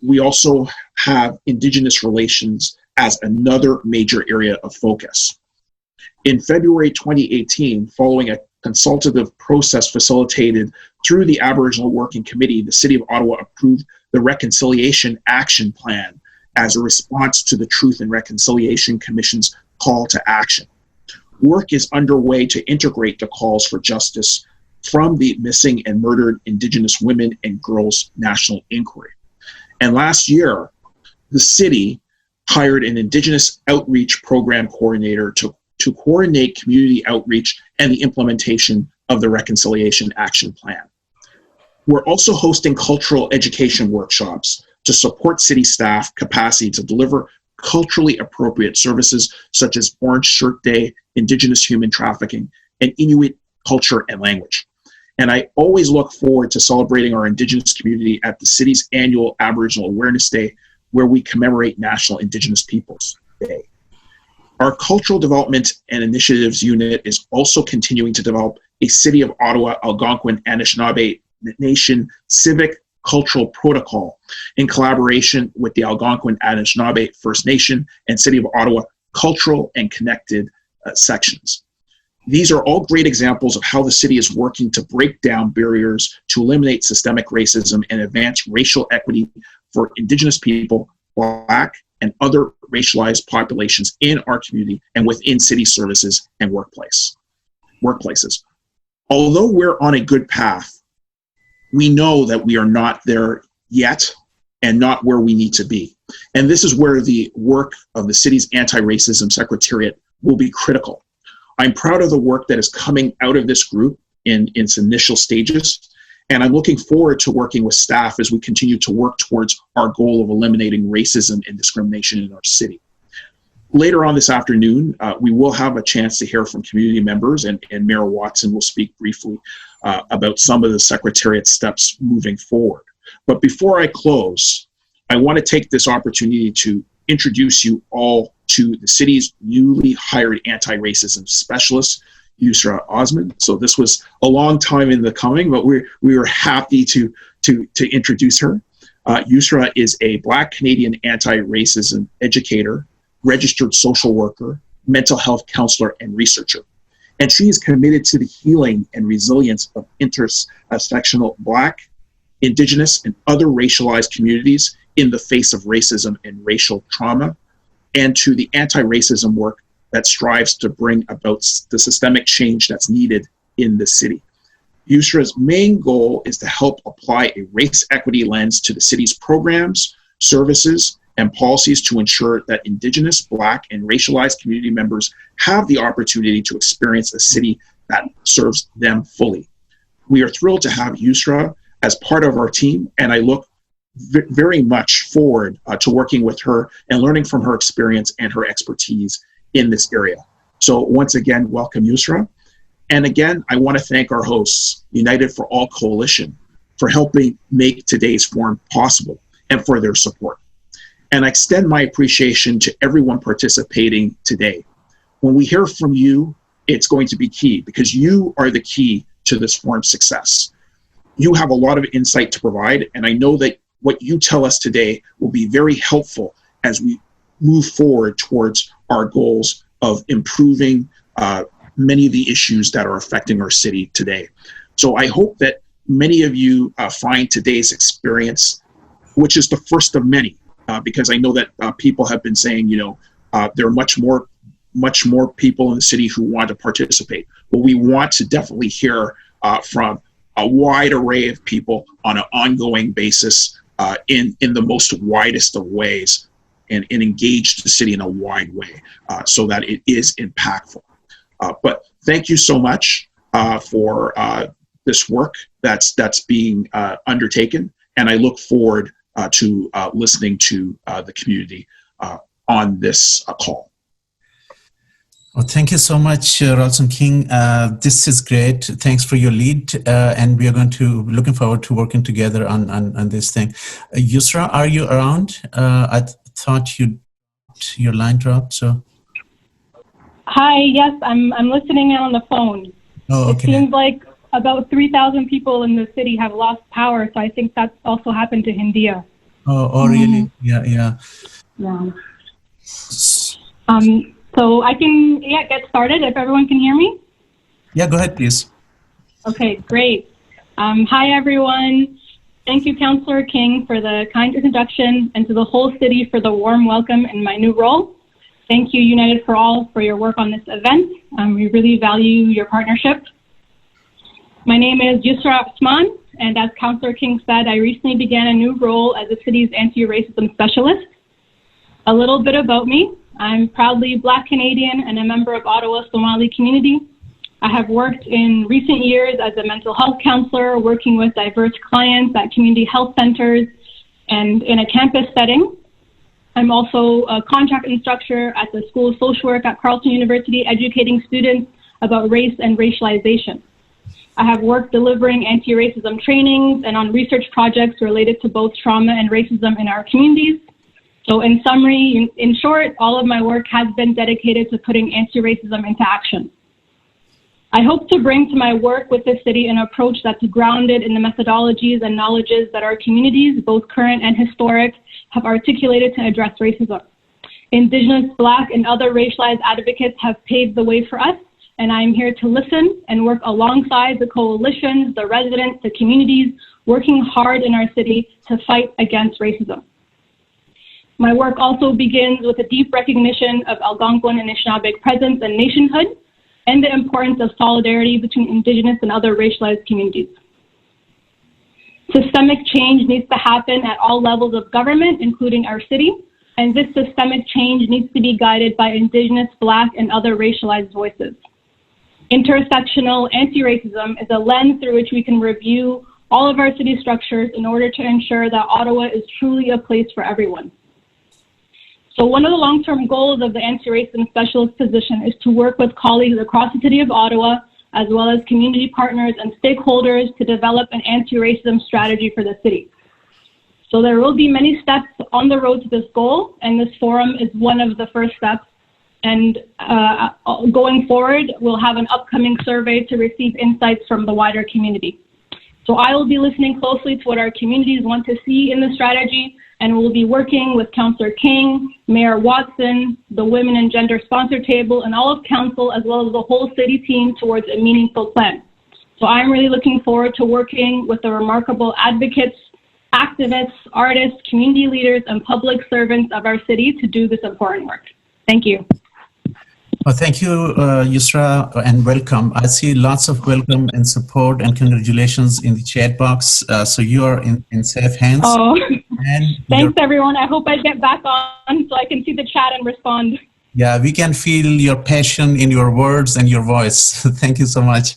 We also have Indigenous relations as another major area of focus. In February 2018, following a consultative process facilitated through the Aboriginal Working Committee, the City of Ottawa approved the Reconciliation Action Plan as a response to the Truth and Reconciliation Commission's call to action. Work is underway to integrate the calls for justice from the Missing and Murdered Indigenous Women and Girls National Inquiry. And last year, the city hired an Indigenous Outreach Program Coordinator to coordinate community outreach and the implementation of the Reconciliation Action Plan. We're also hosting cultural education workshops to support city staff capacity to deliver culturally appropriate services such as Orange Shirt Day, Indigenous human trafficking, and Inuit culture and language. And I always look forward to celebrating our Indigenous community at the city's annual Aboriginal Awareness Day, where we commemorate National Indigenous Peoples Day. Our Cultural Development and Initiatives Unit is also continuing to develop a City of Ottawa Algonquin Anishinaabe Nation civic cultural protocol in collaboration with the Algonquin Anishinaabe First Nation and City of Ottawa cultural and connected sections. These are all great examples of how the city is working to break down barriers to eliminate systemic racism and advance racial equity for Indigenous people, Black, and other racialized populations in our community and within city services and workplaces. Although we're on a good path, we know that we are not there yet and not where we need to be. And this is where the work of the city's anti-racism secretariat will be critical. I'm proud of the work that is coming out of this group in its initial stages, and I'm looking forward to working with staff as we continue to work towards our goal of eliminating racism and discrimination in our city. Later on this afternoon, we will have a chance to hear from community members, and Mayor Watson will speak briefly about some of the Secretariat's steps moving forward. But before I close, I want to take this opportunity to introduce you all to the city's newly hired anti-racism specialist, Yusra Osman. So this was a long time in the coming, but we were happy to introduce her. Yusra is a Black Canadian anti-racism educator, registered social worker, mental health counselor, and researcher. And she is committed to the healing and resilience of intersectional Black, Indigenous, and other racialized communities in the face of racism and racial trauma, and to the anti-racism work that strives to bring about the systemic change that's needed in the city. Yusra's main goal is to help apply a race equity lens to the city's programs, services, and policies to ensure that Indigenous, Black, and racialized community members have the opportunity to experience a city that serves them fully. We are thrilled to have Yusra as part of our team, and I look very much forward to working with her and learning from her experience and her expertise in this area. So once again, welcome Yusra. And again, I want to thank our hosts, United for All Coalition, for helping make today's forum possible and for their support. And I extend my appreciation to everyone participating today. When we hear from you, it's going to be key because you are the key to this forum's success. You have a lot of insight to provide, and I know that what you tell us today will be very helpful as we move forward towards our goals of improving many of the issues that are affecting our city today. So I hope that many of you find today's experience, which is the first of many, because I know that people have been saying, there are much more people in the city who want to participate. But we want to definitely hear from a wide array of people on an ongoing basis in the most widest of ways and engage the city in a wide way so that it is impactful. But thank you so much for this work that's being undertaken, and I look forward to listening to the community on this call. Well, thank you so much, Rawlson King. This is great. Thanks for your lead, and we are looking forward to working together on this thing. Yusra, are you around? I thought your line dropped. So. Hi. Yes, I'm listening in on the phone. Oh, okay. It seems like about 3,000 people in the city have lost power, so I think that's also happened to Hindia. Oh, really? Yeah. So I can get started if everyone can hear me. Yeah, go ahead, please. Okay, great. Hi, everyone. Thank you, Councillor King, for the kind introduction, and to the whole city for the warm welcome in my new role. Thank you, United for All, for your work on this event. We really value your partnership. My name is Yusra Osman, and as Councillor King said, I recently began a new role as the city's anti-racism specialist. A little bit about me. I'm proudly Black Canadian and a member of Ottawa Somali community. I have worked in recent years as a mental health counselor, working with diverse clients at community health centers and in a campus setting. I'm also a contract instructor at the School of Social Work at Carleton University, educating students about race and racialization. I have worked delivering anti-racism trainings and on research projects related to both trauma and racism in our communities. So in summary, in short, all of my work has been dedicated to putting anti-racism into action. I hope to bring to my work with the city an approach that's grounded in the methodologies and knowledges that our communities, both current and historic, have articulated to address racism. Indigenous, Black, and other racialized advocates have paved the way for us, and I am here to listen and work alongside the coalitions, the residents, the communities, working hard in our city to fight against racism. My work also begins with a deep recognition of Algonquin and Anishinaabe presence and nationhood, and the importance of solidarity between Indigenous and other racialized communities. Systemic change needs to happen at all levels of government, including our city, and this systemic change needs to be guided by Indigenous, Black, and other racialized voices. Intersectional anti-racism is a lens through which we can review all of our city structures in order to ensure that Ottawa is truly a place for everyone. So one of the long-term goals of the anti-racism specialist position is to work with colleagues across the City of Ottawa, as well as community partners and stakeholders to develop an anti-racism strategy for the city. So there will be many steps on the road to this goal, and this forum is one of the first steps. And going forward, we'll have an upcoming survey to receive insights from the wider community. So I will be listening closely to what our communities want to see in the strategy, and we'll be working with Councillor King, Mayor Watson, the Women and Gender Sponsor Table, and all of Council, as well as the whole city team towards a meaningful plan. So I'm really looking forward to working with the remarkable advocates, activists, artists, community leaders, and public servants of our city to do this important work. Thank you. Well, thank you, Yusra, and welcome. I see lots of welcome and support and congratulations in the chat box. So you are in safe hands. Oh, and thanks, everyone. I hope I get back on so I can see the chat and respond. Yeah, we can feel your passion in your words and your voice. Thank you so much.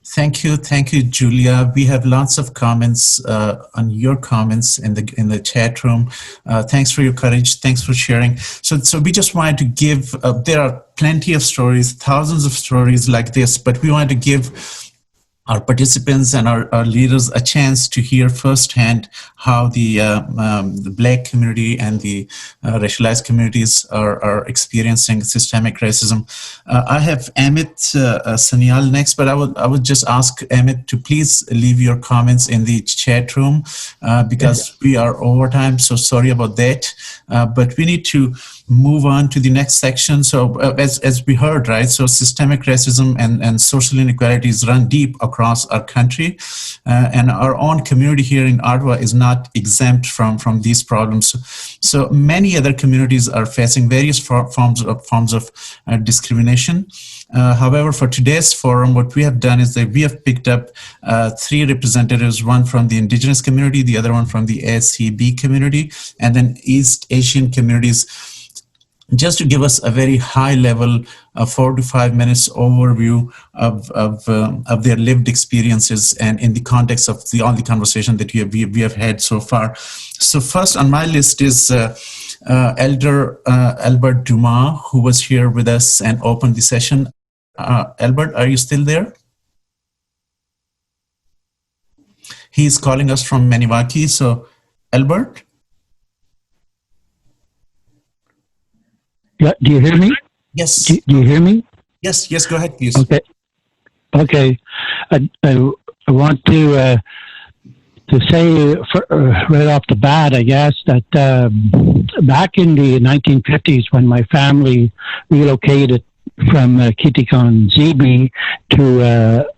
Thank you, Julia. We have lots of comments on your comments in the chat room. Thanks for your courage. Thanks for sharing. So we just wanted to give. There are plenty of stories, thousands of stories like this, but we wanted to give our participants and our leaders a chance to hear firsthand how the Black community and the racialized communities are experiencing systemic racism. I have Amit Sanyal next, but I would just ask Amit to please leave your comments in the chat room because we are over time, so sorry about that. But we need to move on to the next section. So as we heard, right, so systemic racism and social inequalities run deep across our country, and our own community here in Ottawa is not exempt from these problems. So many other communities are facing various forms of discrimination. However, for today's forum, what we have done is that we have picked up 3 representatives, one from the Indigenous community, the other one from the ASCB community, and then East Asian communities, just to give us a very high level 4 to 5 minutes overview of their lived experiences and in the context of all the conversation that we have had so far. So first on my list is Elder Albert Dumas, who was here with us and opened the session. Albert, are you still there? He's calling us from Maniwaki. So Albert? Yeah, do you hear me? Yes. Do you hear me? Yes, go ahead, please. Okay. I want to say right off the bat, I guess, that back in the 1950s, when my family relocated from Kitikan-Zibi to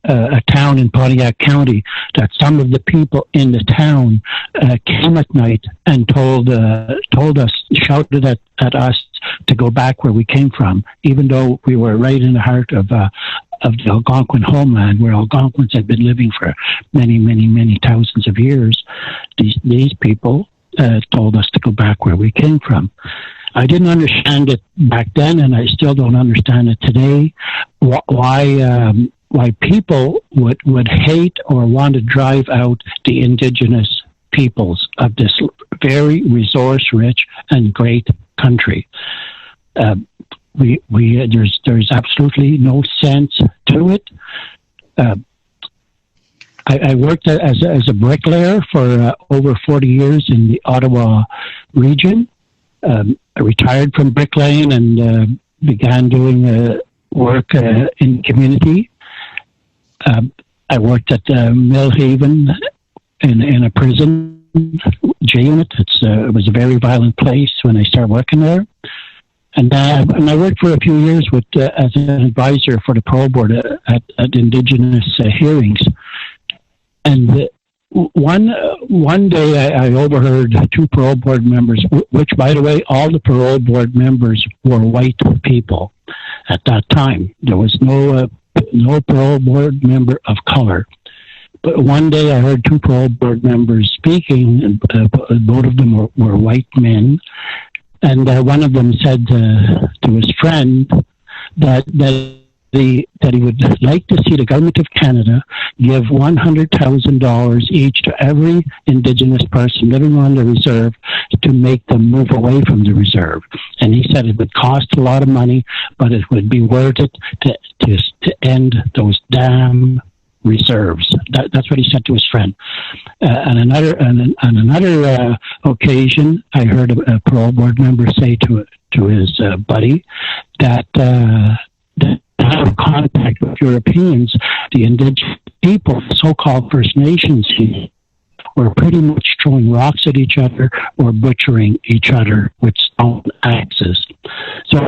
a town in Pontiac County, that some of the people in the town came at night and told us, shouted at us to go back where we came from, even though we were right in the heart of the Algonquin homeland, where Algonquins had been living for many thousands of years. These people told us to go back where we came from. I didn't understand it back then, and I still don't understand it today. Why people would hate or want to drive out the Indigenous peoples of this very resource-rich and great country. There's absolutely no sense to it. I worked as a bricklayer for over 40 years in the Ottawa region. I retired from bricklaying and began doing work in the community. I worked at Millhaven in a prison J unit. It was a very violent place when I started working there. And I worked for a few years as an advisor for the parole board at Indigenous hearings. And one day I overheard two parole board members, which, by the way, all the parole board members were white people at that time. There was no parole board member of color. But one day I heard two parole board members speaking, and both of them were white men. And one of them said to his friend that he would like to see the government of Canada give $100,000 each to every Indigenous person living on the reserve to make them move away from the reserve. And he said it would cost a lot of money, but it would be worth it to end those damn reserves. That's what he said to his friend. On another occasion, I heard a parole board member say to his buddy that out of contact with Europeans, the Indigenous people, so-called First Nations, were pretty much throwing rocks at each other or butchering each other with stone axes. So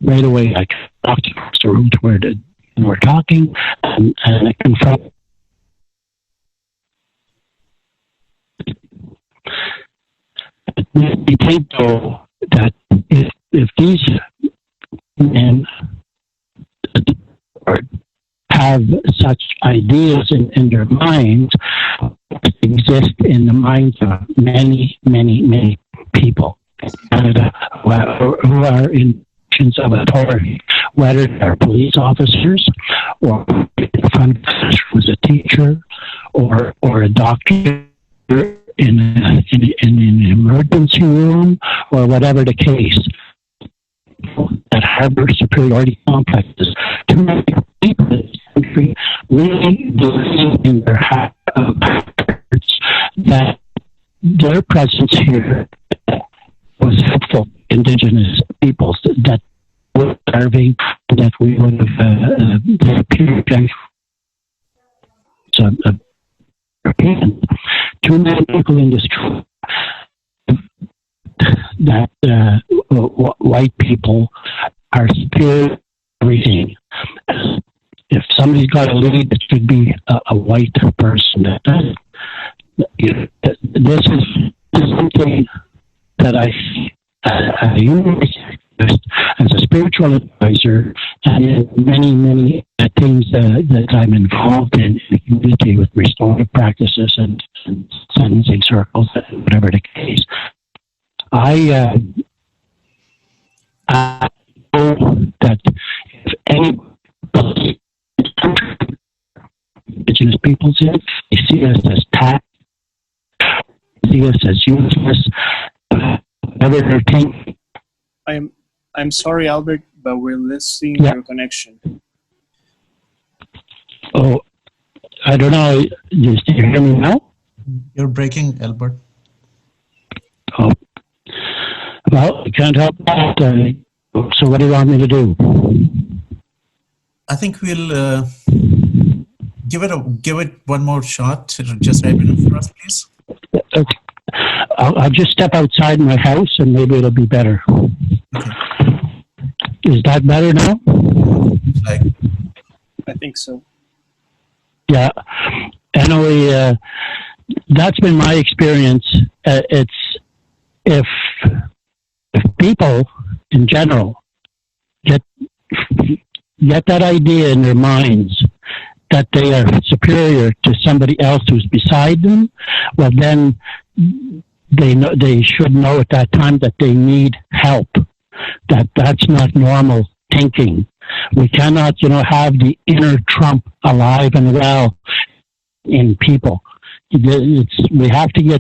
right away, I walked across the room to where we're talking, and I confronted. We think, though, that if these men have such ideas in their minds, exist in the minds of many people in Canada who are in positions of authority, whether they're police officers or was a teacher or a doctor in an emergency room or whatever the case. That harbor superiority complexes. Too many people in this country really believe in their hearts that their presence here was helpful to Indigenous peoples, that were starving, that we would have too many people in this country that white people are superior to everything. If somebody's got a lead, it should be a white person that does it. This is something that I as a spiritual advisor and in many things that I'm involved in the community with restorative practices and sentencing circles, whatever the case. I know that if any Indigenous peoples in, they see us as tax, see us as useless, whatever they're thinking. I'm sorry, Albert, but we're losing your connection. Oh, I don't know. Do you hear me now? You're breaking, Albert. Oh. Well, I can't help that. So what do you want me to do? I think we'll give it one more shot. Just wrap it up for us, please. Okay. I'll just step outside my house and maybe it'll be better. Okay. Is that better now? Like, I think so. Yeah. Anyway, that's been my experience. It's if people in general get that idea in their minds that they are superior to somebody else who's beside them, well, then they should know at that time that they need help. That's not normal thinking. We cannot, have the inner Trump alive and well in people. We have to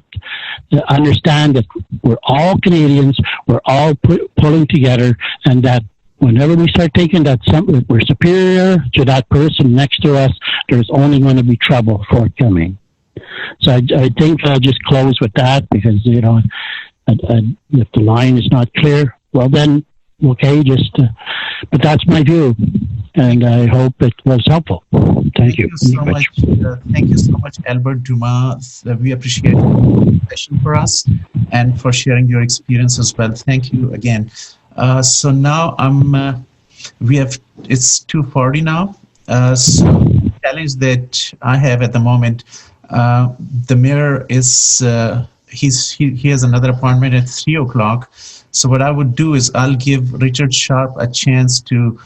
understand that we're all Canadians, we're all pulling together, and that whenever we start thinking that we're superior to that person next to us, there's only going to be trouble forthcoming. So I think I'll just close with that, because, if the line is not clear, well then, okay, but that's my view, and I hope it was helpful. Thank you so much. Thank you so much, Albert Dumas. We appreciate your session for us and for sharing your experience as well. Thank you again. So now it's 2:40 now. So the challenge that I have at the moment, the mayor is, he has another appointment at 3 o'clock. So what I would do is I'll give Richard Sharp a chance to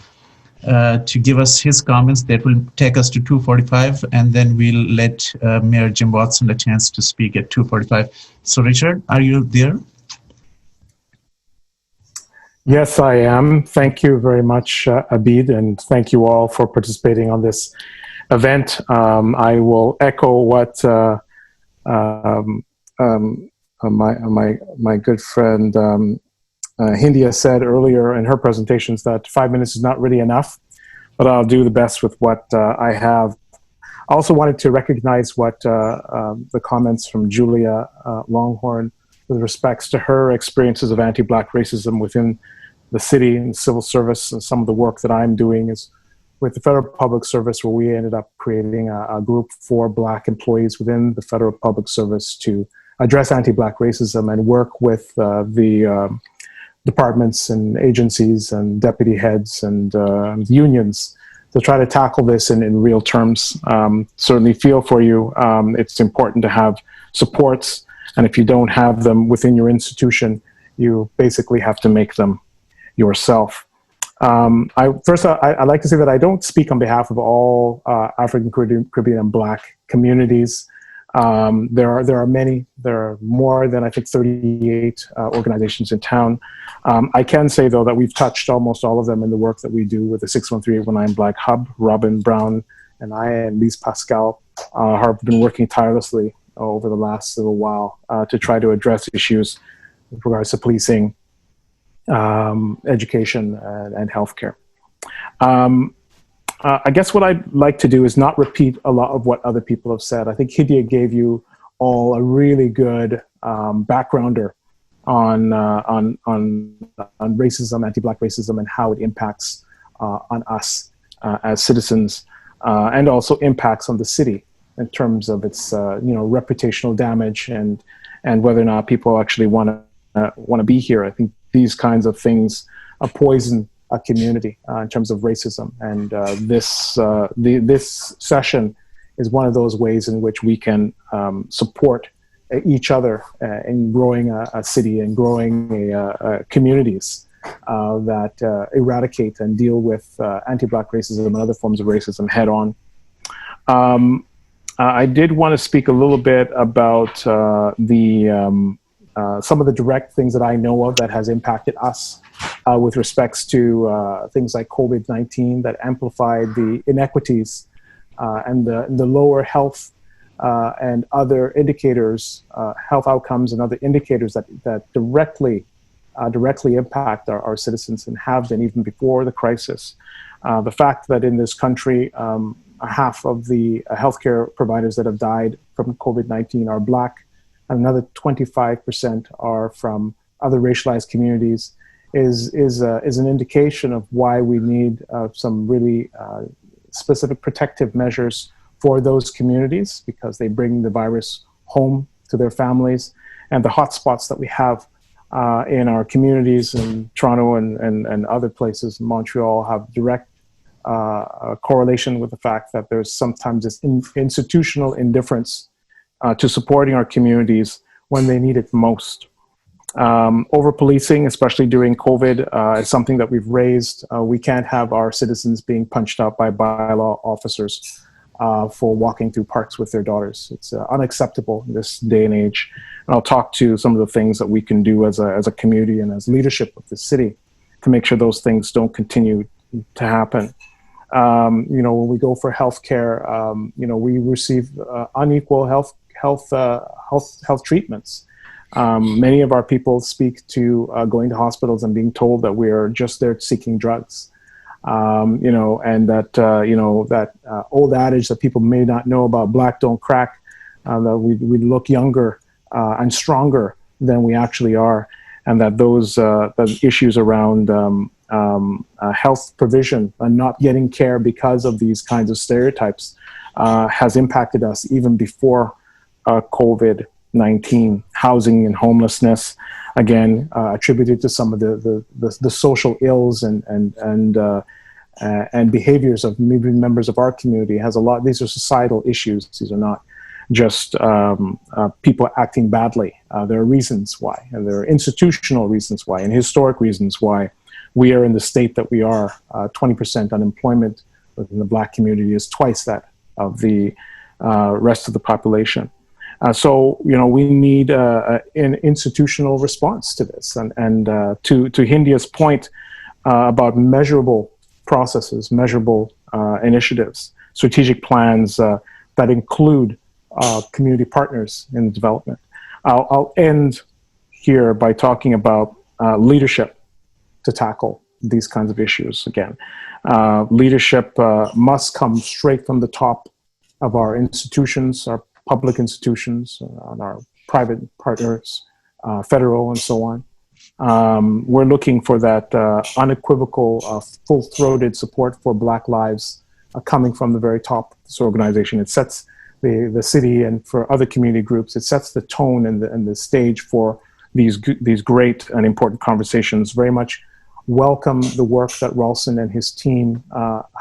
give us his comments. That will take us to 2:45, and then we'll let Mayor Jim Watson a chance to speak at 2:45. So Richard, are you there? Yes, I am. Thank you very much, Abid, and thank you all for participating on this event. I will echo what my good friend Hindia said earlier in her presentations, that 5 minutes is not really enough, but I'll do the best with what I have. I also wanted to recognize what the comments from Julia Longhorn with respects to her experiences of anti-Black racism within the city and civil service, and some of the work that I'm doing is with the Federal Public Service, where we ended up creating a group for Black employees within the Federal Public Service to address anti-Black racism and work with the departments and agencies and deputy heads and unions to try to tackle this in real terms. Certainly feel for you. It's important to have supports, and if you don't have them within your institution, you basically have to make them yourself. I'd like to say that I don't speak on behalf of all African Caribbean and Black communities. There are many. There are more than, I think, 38 organizations in town. I can say, though, that we've touched almost all of them in the work that we do with the 613-819 Black Hub. Robin Brown and I and Lise Pascal have been working tirelessly over the last little while to try to address issues with regards to policing, education, and healthcare. I guess what I'd like to do is not repeat a lot of what other people have said. I think Hidia gave you all a really good backgrounder on racism, anti-Black racism, and how it impacts on us as citizens, and also impacts on the city in terms of its reputational damage and whether or not people actually want to be here. I think these kinds of things poison a community in terms of racism, and this session is one of those ways in which we can support each other in growing a city and growing communities that eradicate and deal with anti-Black racism and other forms of racism head on. I did want to speak a little bit about some of the direct things that I know of that has impacted us with respects to things like COVID-19 that amplified the inequities and the lower health and other indicators, health outcomes and other indicators that directly impact our citizens and have been even before the crisis. The fact that in this country, half of the healthcare providers that have died from COVID-19 are Black, and another 25% are from other racialized communities is an indication of why we need some really specific protective measures for those communities, because they bring the virus home to their families. And the hotspots that we have in our communities in Toronto and other places in Montreal have direct correlation with the fact that there's sometimes this institutional indifference to supporting our communities when they need it most. Over-policing, especially during COVID, is something that we've raised. We can't have our citizens being punched out by bylaw officers for walking through parks with their daughters. It's unacceptable in this day and age. And I'll talk to some of the things that we can do as a community and as leadership of the city to make sure those things don't continue to happen. When we go for healthcare, we receive unequal health treatments. Many of our people speak to going to hospitals and being told that we are just there seeking drugs. And that old adage that people may not know about black don't crack, that we look younger and stronger than we actually are, and that those issues around health provision and not getting care because of these kinds of stereotypes has impacted us even before COVID-19. Housing and homelessness, again, attributed to some of the social ills and behaviors of maybe members of our community has a lot. These are societal issues. These are not just people acting badly. There are reasons why, and there are institutional reasons why, and historic reasons why we are in the state that we are. 20% unemployment within the black community is twice that of the rest of the population. So we need an institutional response to this, and to Hindia's point about measurable processes, measurable initiatives, strategic plans that include community partners in development. I'll end here by talking about leadership to tackle these kinds of issues. Again, leadership must come straight from the top of our institutions, our public institutions, and our private partners, federal and so on. We're looking for that unequivocal, full-throated support for Black lives coming from the very top of this organization. It sets the city, and for other community groups, it sets the tone and the stage for these great and important conversations. Very much welcome the work that Rawlson and his team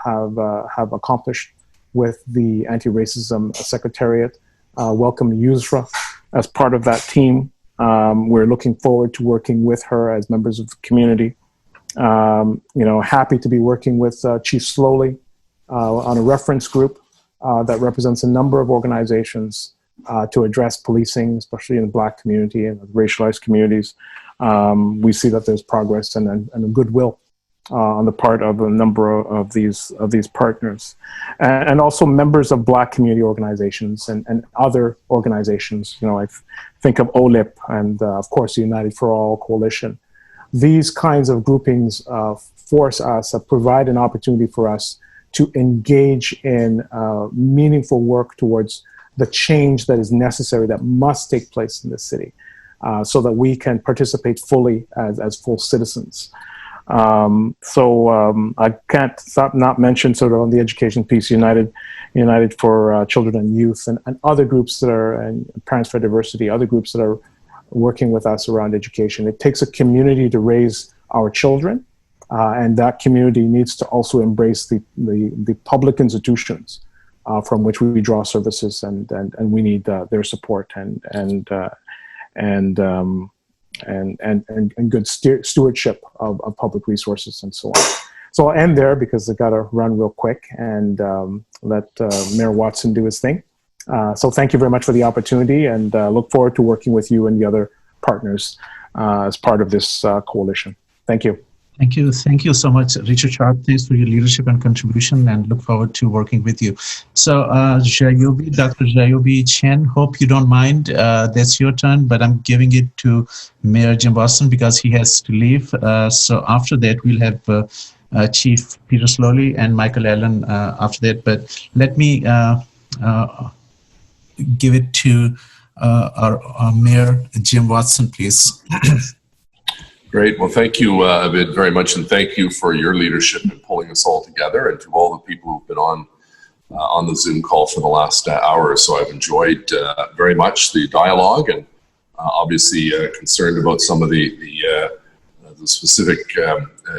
have accomplished with the Anti-Racism Secretariat. Welcome Yusra as part of that team. We're looking forward to working with her as members of the community. Happy to be working with Chief Slowly on a reference group that represents a number of organizations to address policing, especially in the Black community and racialized communities. We see that there's progress and a goodwill on the part of a number of these partners, and also members of Black community organizations and other organizations. I think of OLIP and of course the United for All Coalition. These kinds of groupings force us, provide an opportunity for us to engage in meaningful work towards the change that is necessary, that must take place in this city, so that we can participate fully as full citizens. I can't stop not mention sort of on the education piece, United for Children and Youth, and other groups that are, and Parents for Diversity, other groups that are working with us around education. It takes a community to raise our children, and that community needs to also embrace the public institutions from which we draw services, and we need their support and good stewardship of public resources and so on. So I'll end there because I got to run real quick and let Mayor Watson do his thing. So thank you very much for the opportunity, and look forward to working with you and the other partners as part of this coalition. Thank you. Thank you. Thank you so much, Richard Sharp. Thanks for your leadership and contribution, and look forward to working with you. So, Dr. Jayobi Chen, hope you don't mind. That's your turn, but I'm giving it to Mayor Jim Watson because he has to leave. So after that, we'll have Chief Peter Slowly and Michael Allen after that. But let me give it to our Mayor Jim Watson, please. Great. Well, thank you, Abid, very much, and thank you for your leadership in pulling us all together, and to all the people who've been on the Zoom call for the last hour or so. I've enjoyed very much the dialogue, and obviously concerned about some of the specific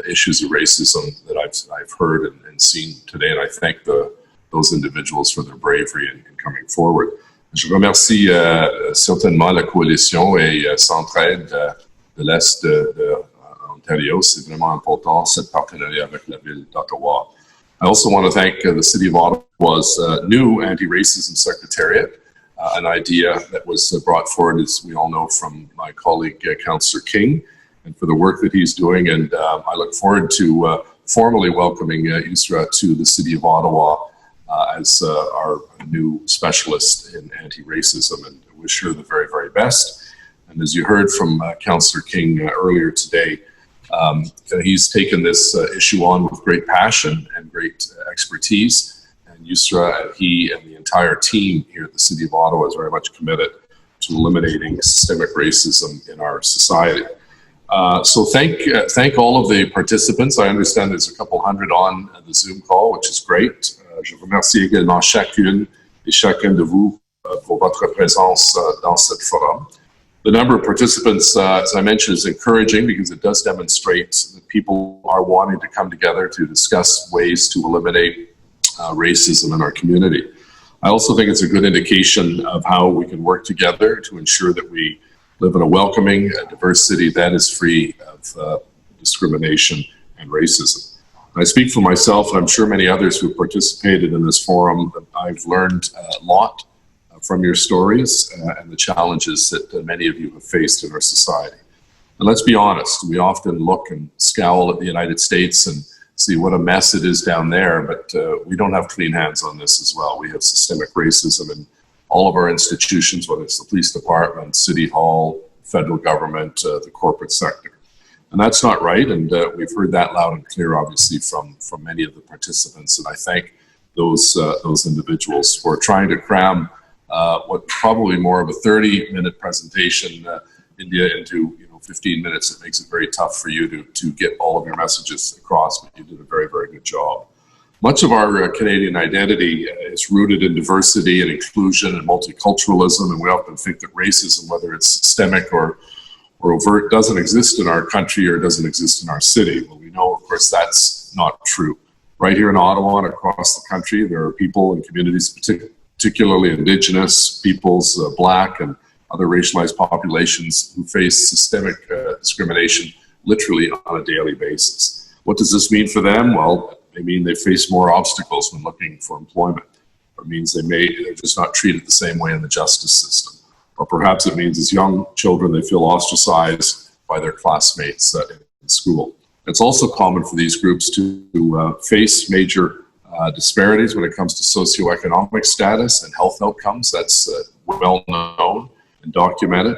issues of racism that I've heard and seen today, and I thank those individuals for their bravery in coming forward. Je remercie certainement la coalition et Centraide de l'Est de Ontario. C'est vraiment important, cette partenariat avec la ville d'Ottawa. I also want to thank the City of Ottawa's new anti-racism secretariat, an idea that was brought forward, as we all know, from my colleague, Councillor King, and for the work that he's doing. And I look forward to formally welcoming Yusra to the City of Ottawa as our new specialist in anti-racism, and wish her the very, very best. And as you heard from Councillor King earlier today, he's taken this issue on with great passion and great expertise. And Yusra and he and the entire team here at the City of Ottawa is very much committed to eliminating systemic racism in our society. So thank all of the participants. I understand there's a couple hundred on the Zoom call, which is great. Je remercie également chacune et chacun de vous pour votre présence dans cette forum. The number of participants, as I mentioned, is encouraging because it does demonstrate that people are wanting to come together to discuss ways to eliminate racism in our community. I also think it's a good indication of how we can work together to ensure that we live in a welcoming, diverse city that is free of discrimination and racism. I speak for myself, and I'm sure many others who participated in this forum. I've learned a lot from your stories and the challenges that many of you have faced in our society. And let's be honest, we often look and scowl at the United States and see what a mess it is down there, but we don't have clean hands on this as well. We have systemic racism in all of our institutions, whether it's the police department, city hall, federal government, the corporate sector. And that's not right, and we've heard that loud and clear, obviously, from many of the participants, and I thank those individuals for trying to cram what probably more of a 30-minute presentation, India, into 15 minutes. It makes it very tough for you to get all of your messages across, but you did a very, very good job. Much of our Canadian identity is rooted in diversity and inclusion and multiculturalism, and we often think that racism, whether it's systemic or overt, doesn't exist in our country or doesn't exist in our city. Well, we know, of course, that's not true. Right here in Ottawa and across the country, there are people and communities, particularly Indigenous peoples, Black and other racialized populations, who face systemic discrimination literally on a daily basis. What does this mean for them? Well, it means they face more obstacles when looking for employment. It means they're just not treated the same way in the justice system. Or perhaps it means as young children they feel ostracized by their classmates in school. It's also common for these groups to face major disparities when it comes to socioeconomic status and health outcomes. That's well known and documented.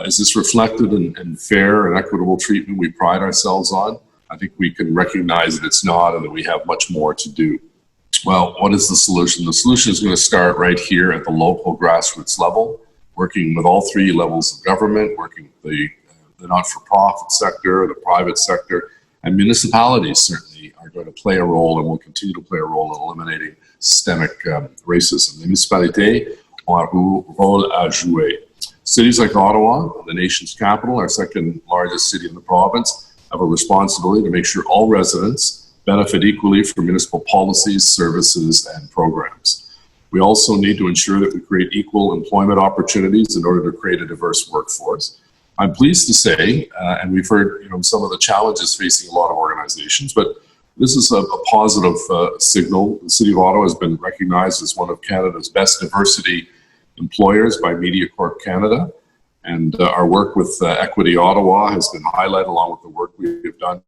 Is this reflected in fair and equitable treatment we pride ourselves on? I think we can recognize that it's not, and that we have much more to do. Well, what is the solution? The solution is going to start right here at the local grassroots level, working with all three levels of government, working with the not-for-profit sector, the private sector, and municipalities certainly are going to play a role and will continue to play a role in eliminating systemic racism. Les municipalités ont un rôle à jouer. Cities like Ottawa, the nation's capital, our second largest city in the province, have a responsibility to make sure all residents benefit equally from municipal policies, services, and programs. We also need to ensure that we create equal employment opportunities in order to create a diverse workforce. I'm pleased to say, and we've heard some of the challenges facing a lot of organizations, but this is a positive signal. The City of Ottawa has been recognized as one of Canada's best diversity employers by Media Corp Canada. And our work with Equity Ottawa has been highlighted along with the work we have done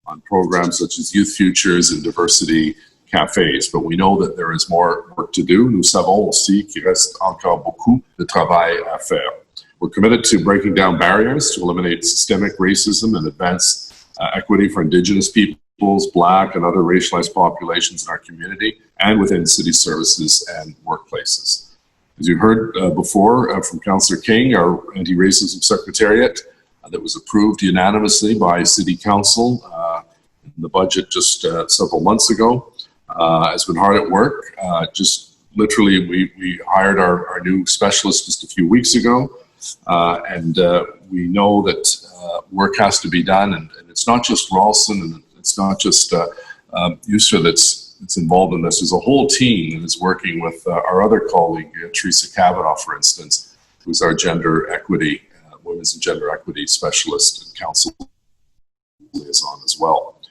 on programs such as Youth Futures and Diversity Cafés. But we know that there is more work to do. Nous savons aussi qu'il reste encore beaucoup de travail à faire. We're committed to breaking down barriers to eliminate systemic racism and advance equity for Indigenous peoples, Black and other racialized populations in our community and within city services and workplaces. As you heard before from Councillor King, our anti-racism secretariat that was approved unanimously by City Council in the budget just several months ago has been hard at work. Just literally, we hired our new specialist just a few weeks ago. And we know that work has to be done, and it's not just Rawlson, and it's not just Yusra that's involved in this. There's a whole team that is working with our other colleague, Teresa Kavanaugh, for instance, who's our gender equity, women's and gender equity specialist and council liaison as well.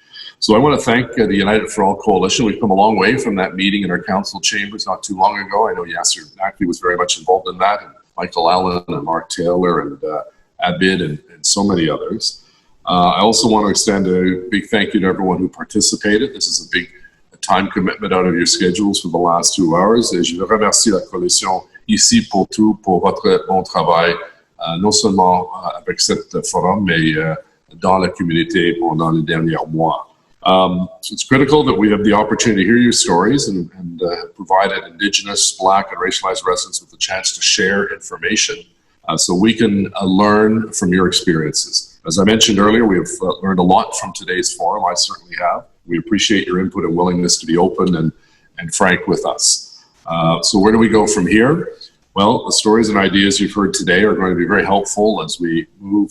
So I want to thank the United for All Coalition. We've come a long way from that meeting in our council chambers not too long ago. I know Yasser Nakvi was very much involved in that, and Michael Allen and Mark Taylor and Abid and so many others. I also want to extend a big thank you to everyone who participated. This is a big time commitment out of your schedules for the last 2 hours. Et je veux remercier la coalition ici pour tout, pour votre bon travail, non seulement avec cet forum, mais dans la communauté pendant les derniers mois. So it's critical that we have the opportunity to hear your stories and provided Indigenous, Black, and racialized residents with the chance to share information so we can learn from your experiences. As I mentioned earlier, we have learned a lot from today's forum. I certainly have. We appreciate your input and willingness to be open and frank with us. So where do we go from here? Well, the stories and ideas you've heard today are going to be very helpful as we move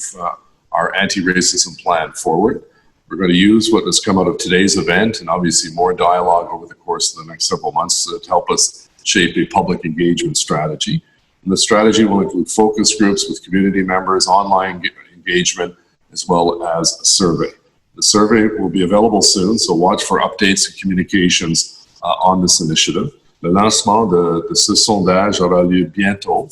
our anti-racism plan forward. We're going to use what has come out of today's event and obviously more dialogue over the course of the next several months to help us shape a public engagement strategy. And the strategy will include focus groups with community members, online engagement, as well as a survey. The survey will be available soon, so watch for updates and communications on this initiative. Le lancement de ce sondage aura lieu bientôt,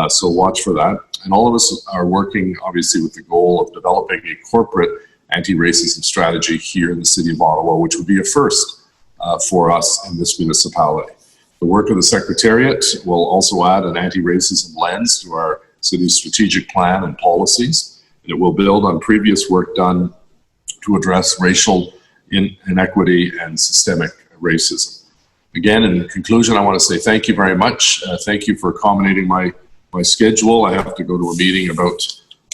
so watch for that. And all of us are working, obviously, with the goal of developing a corporate anti-racism strategy here in the City of Ottawa, which would be a first for us in this municipality. The work of the Secretariat will also add an anti-racism lens to our city's strategic plan and policies, and it will build on previous work done to address racial inequity and systemic racism. Again, in conclusion, I want to say thank you very much. Thank you for accommodating my schedule. I have to go to a meeting about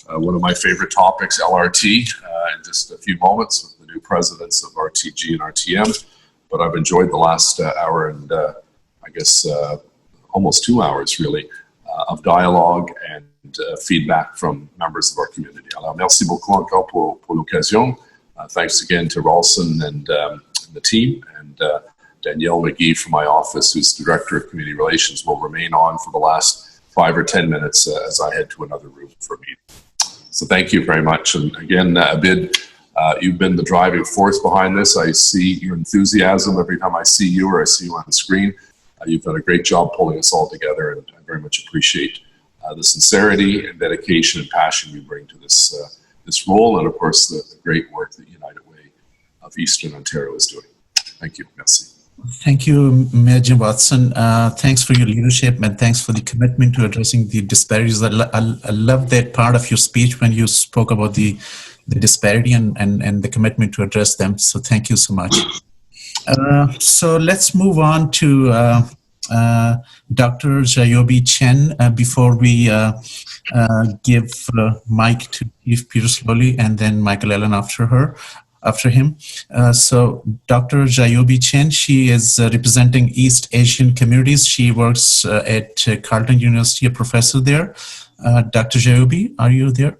one of my favorite topics, LRT, in just a few moments with the new presidents of RTG and RTM. But I've enjoyed the last hour and I guess almost 2 hours really of dialogue and feedback from members of our community. Alors, merci beaucoup encore pour l'occasion. Thanks again to Rawlson and the team, and Danielle McGee from my office, who's Director of Community Relations, will remain on for the last 5 or 10 minutes as I head to another room for a meeting. So thank you very much. And again, Abid, you've been the driving force behind this. I see your enthusiasm every time I see you or I see you on the screen. You've done a great job pulling us all together, and I very much appreciate the sincerity and dedication and passion you bring to this role, and of course the great work that United Way of Eastern Ontario is doing. Thank you. Merci. Thank you, Mayor Jim Watson. Thanks for your leadership, and thanks for the commitment to addressing the disparities. I love that part of your speech when you spoke about the disparity and the commitment to address them. So thank you so much. So let's move on to Dr. Jayobi Chen before we give mic to Chief Peter Slowly and then Michael Allen after him. So Dr. Jayobi Chen, she is representing East Asian communities. She works at Carleton University, a professor there. Dr. Jayobi, are you there?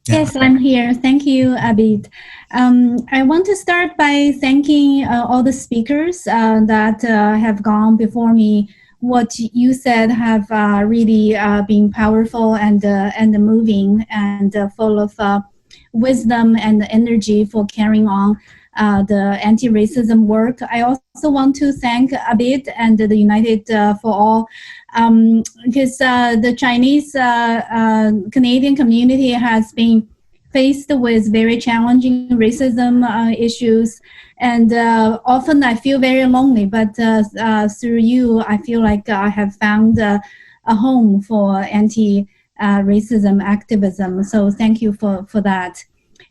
Yeah. Yes, I'm here. Thank you, Abid. I want to start by thanking all the speakers that have gone before me. What you said have really been powerful and moving and full of wisdom and energy for carrying on the anti-racism work. I also want to thank Abid and the United for All, because the Chinese Canadian community has been faced with very challenging racism issues, and often I feel very lonely, but through you I feel like I have found a home for anti-racism activism, so thank you for that.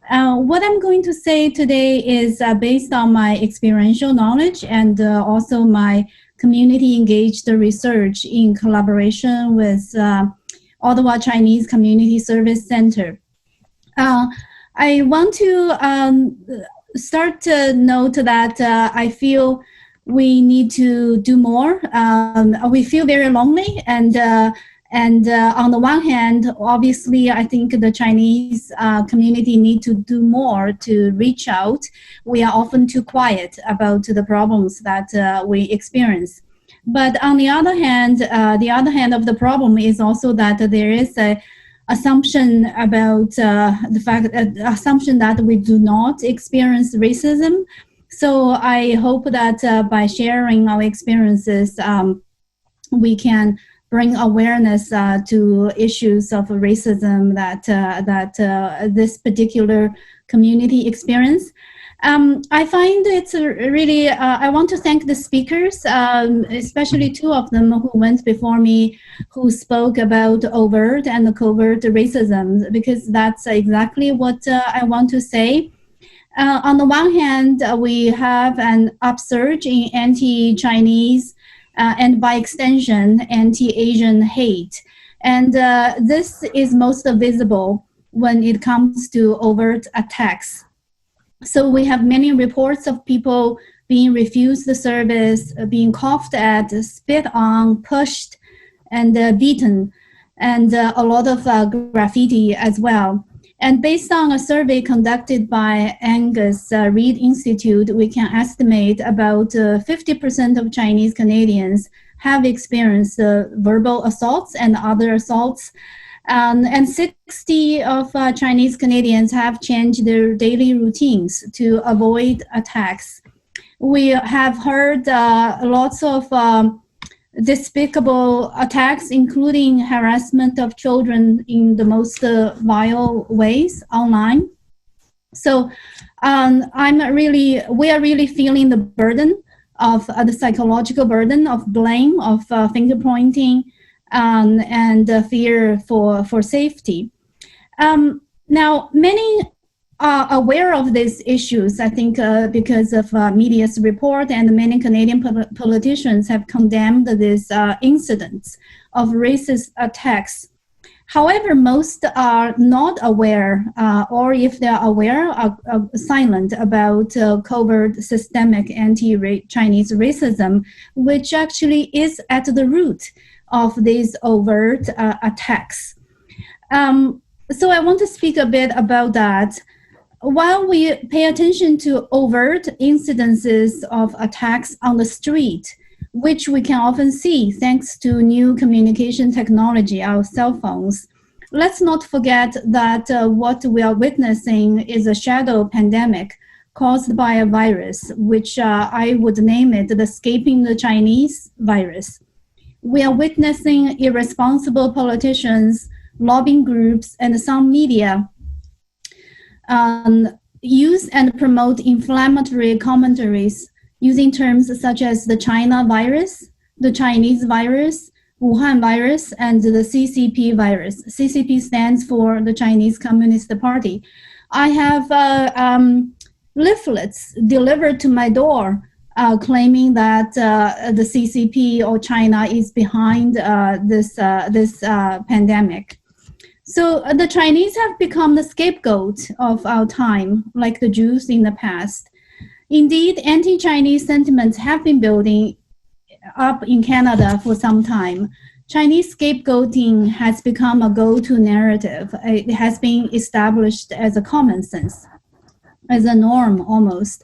What I'm going to say today is based on my experiential knowledge and also my community engaged research in collaboration with Ottawa Chinese Community Service Center. I want to start to note that I feel we need to do more. We feel very lonely, and And on the one hand, obviously, I think the Chinese community need to do more to reach out. We are often too quiet about the problems that we experience. But on the other hand of the problem is also that there is a assumption about assumption that we do not experience racism. So I hope that by sharing our experiences, we can bring awareness to issues of racism that this particular community experience. I find it's really, I want to thank the speakers, especially two of them who went before me, who spoke about overt and covert racism, because that's exactly what I want to say. On the one hand, we have an upsurge in anti-Chinese and by extension, anti-Asian hate. And this is most visible when it comes to overt attacks. So we have many reports of people being refused the service, being coughed at, spit on, pushed, and beaten, and a lot of graffiti as well. And based on a survey conducted by Angus Reid Institute, we can estimate about 50% of Chinese Canadians have experienced verbal assaults and other assaults. And 60 of Chinese Canadians have changed their daily routines to avoid attacks. We have heard lots of despicable attacks, including harassment of children in the most vile ways online. So we are really feeling the burden of the psychological burden of blame, of finger pointing, and fear for safety. Now, many are aware of these issues, I think, because of media's report, and many Canadian politicians have condemned these incidents of racist attacks. However, most are not aware, or if they are aware, are silent about covert systemic anti-Chinese racism, which actually is at the root of these overt attacks. So I want to speak a bit about that. While we pay attention to overt incidences of attacks on the street, which we can often see thanks to new communication technology, our cell phones, let's not forget that what we are witnessing is a shadow pandemic caused by a virus, which I would name it the escaping the Chinese virus. We are witnessing irresponsible politicians, lobbying groups, and some media use and promote inflammatory commentaries using terms such as the China virus, the Chinese virus, Wuhan virus, and the CCP virus. CCP stands for the Chinese Communist Party. I have leaflets delivered to my door claiming that the CCP or China is behind this pandemic. So the Chinese have become the scapegoat of our time, like the Jews in the past. Indeed, anti-Chinese sentiments have been building up in Canada for some time. Chinese scapegoating has become a go-to narrative. It has been established as a common sense, as a norm almost.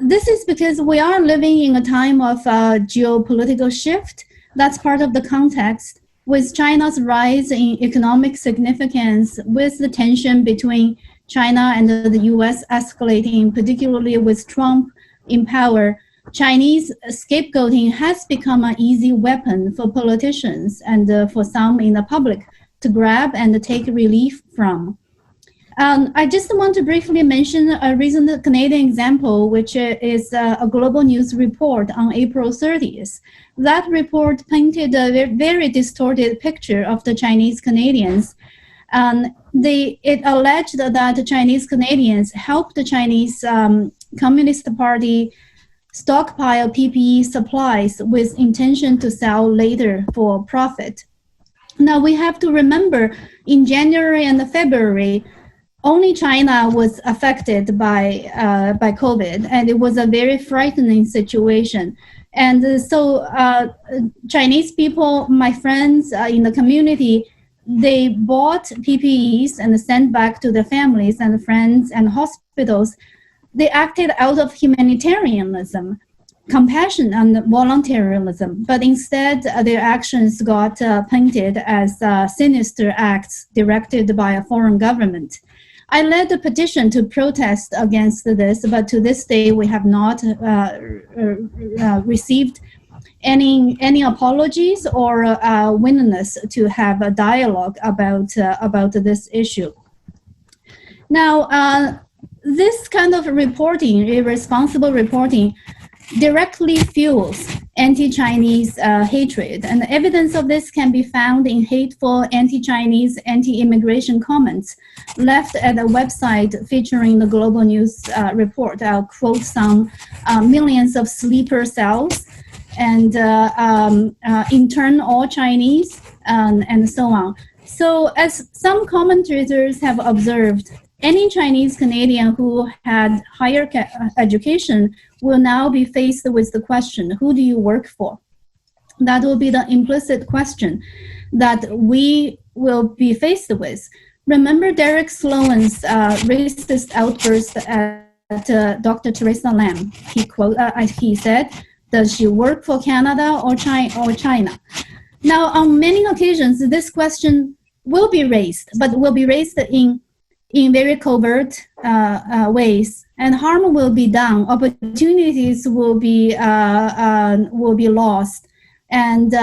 This is because we are living in a time of geopolitical shift. That's part of the context. With China's rise in economic significance, with the tension between China and the US escalating, particularly with Trump in power, Chinese scapegoating has become an easy weapon for politicians and for some in the public to grab and take relief from. I just want to briefly mention a recent Canadian example, which is a Global News report on April 30th. That report painted a very distorted picture of the Chinese Canadians. It alleged that Chinese Canadians helped the Chinese Communist Party stockpile PPE supplies with intention to sell later for profit. Now we have to remember in January and February, only China was affected by COVID, and it was a very frightening situation. And so Chinese people, my friends in the community, they bought PPEs and sent back to their families and friends and hospitals. They acted out of humanitarianism, compassion, and voluntarism, but instead their actions got painted as sinister acts directed by a foreign government. I led a petition to protest against this, but to this day we have not received any apologies or willingness to have a dialogue about this issue. Now, this kind of reporting, irresponsible reporting, directly fuels anti-Chinese hatred, and the evidence of this can be found in hateful anti-Chinese, anti-immigration comments left at a website featuring the Global News report. I'll quote some: millions of sleeper cells, and intern all Chinese, and so on. So as some commentators have observed, any Chinese Canadian who had higher education will now be faced with the question, who do you work for? That will be the implicit question that we will be faced with. Remember Derek Sloan's racist outburst at Dr. Teresa Lam. He said, does she work for Canada or China? Now, on many occasions, this question will be raised, but will be raised in very covert ways, and harm will be done. Opportunities will be lost, and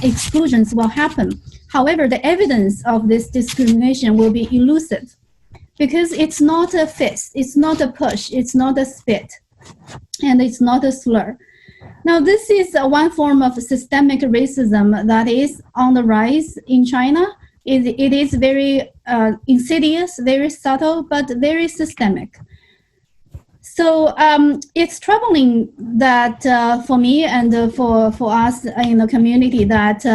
exclusions will happen. However, the evidence of this discrimination will be elusive, because it's not a fist, it's not a push, it's not a spit, and it's not a slur. Now, this is one form of systemic racism that is on the rise in China. It is very insidious, very subtle, but very systemic. So it's troubling that for me and for us in the community that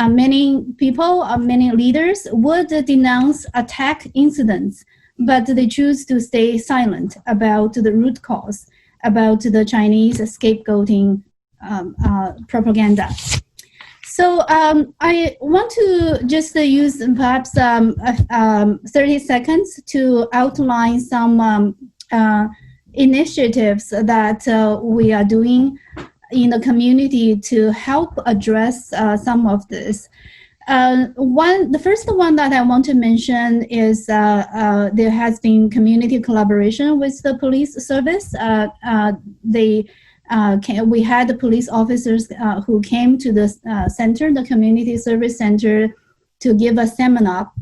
many people, many leaders would denounce attack incidents, but they choose to stay silent about the root cause, about the Chinese scapegoating propaganda. So I want to just use perhaps 30 seconds to outline some initiatives that we are doing in the community to help address some of this. The first one that I want to mention is there has been community collaboration with the police service. We had the police officers who came to the center, the community service center, to give a seminar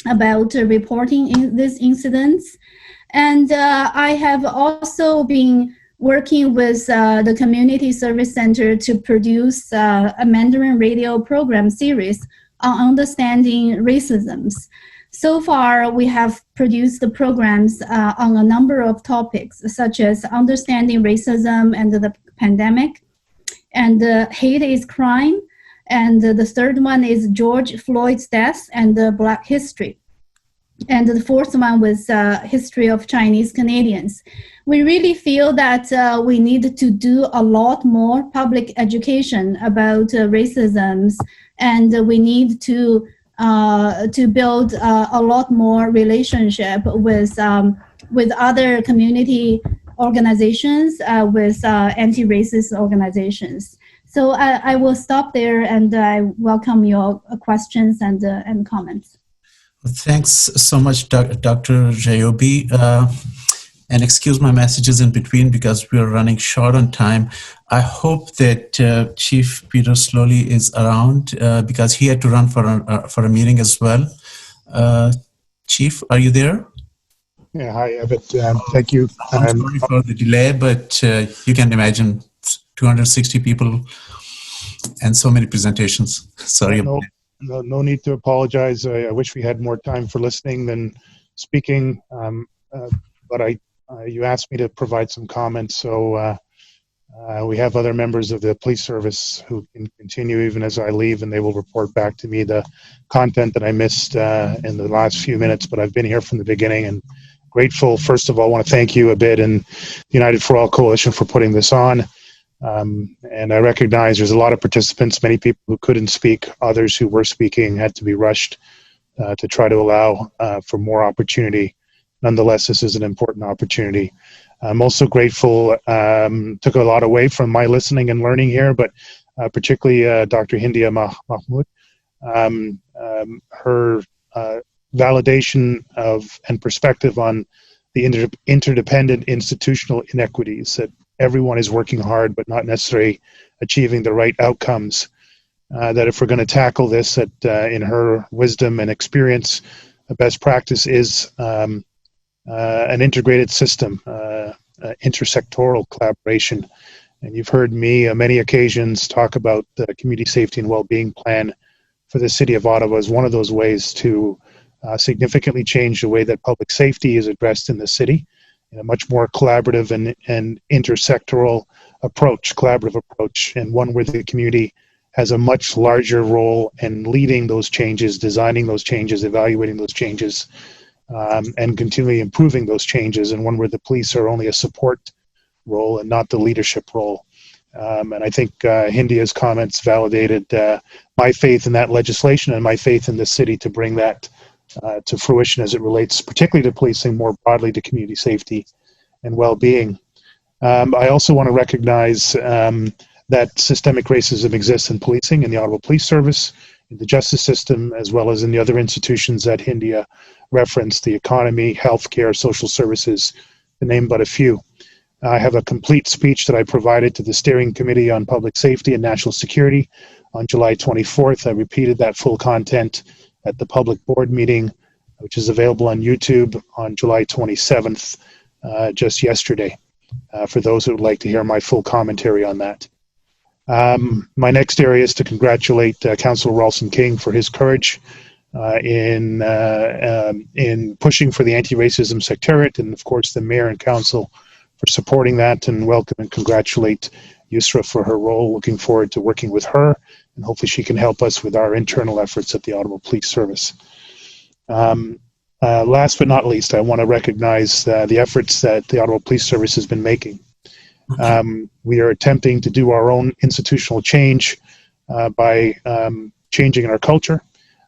about reporting these incidents. And I have also been working with the community service center to produce a Mandarin radio program series on understanding racisms. So far, we have produced the programs on a number of topics, such as understanding racism and the pandemic, and hate is crime, and the third one is George Floyd's death and Black history. And the fourth one was history of Chinese Canadians. We really feel that we need to do a lot more public education about racisms, and we need to build a lot more relationship with other community organizations, with anti-racist organizations. So I will stop there, and I welcome your questions and comments. Thanks so much, Dr. Jayobi. And excuse my messages in between because we are running short on time. I hope that Chief Peter Slowly is around because he had to run for a meeting as well. Chief, are you there? Yeah, hi, Abid. Thank you. I'm sorry for the delay, but you can imagine 260 people and so many presentations. Sorry. No need to apologize. I wish we had more time for listening than speaking, but you asked me to provide some comments, so we have other members of the police service who can continue even as I leave, and they will report back to me the content that I missed in the last few minutes, but I've been here from the beginning and grateful. First of all, I want to thank you, Abid, and the United for All Coalition for putting this on. And I recognize there's a lot of participants, many people who couldn't speak, others who were speaking had to be rushed to try to allow for more opportunity. Nonetheless, this is an important opportunity. I'm also grateful, took a lot away from my listening and learning here, but particularly Dr. Hindia Mahmood. Her validation of and perspective on the interdependent institutional inequities, that everyone is working hard but not necessarily achieving the right outcomes. That if we're going to tackle this, that in her wisdom and experience, the best practice is an integrated system, intersectoral collaboration. And you've heard me on many occasions talk about the community safety and well-being plan for the City of Ottawa as one of those ways to significantly change the way that public safety is addressed in the city in a much more collaborative and intersectoral approach, collaborative approach, and one where the community has a much larger role in leading those changes, designing those changes, evaluating those changes, and continually improving those changes, and one where the police are only a support role and not the leadership role. And I think Hindia's comments validated my faith in that legislation and my faith in the city to bring that to fruition as it relates particularly to policing, more broadly to community safety and well-being. I also want to recognize that systemic racism exists in policing, in the Ottawa Police Service, in the justice system, as well as in the other institutions that Hindia referenced, the economy, healthcare, social services, to name but a few. I have a complete speech that I provided to the Steering Committee on Public Safety and National Security on July 24th. I repeated that full content at the public board meeting, which is available on YouTube on July 27th, just yesterday, for those who would like to hear my full commentary on that. My next area is to congratulate Councillor Rawlson King for his courage in pushing for the anti-racism secretariat, and of course the Mayor and Council for supporting that, and welcome and congratulate Yusra for her role. Looking forward to working with her, and hopefully she can help us with our internal efforts at the Ottawa Police Service. Last but not least, I want to recognize the efforts that the Ottawa Police Service has been making. We are attempting to do our own institutional change by changing our culture,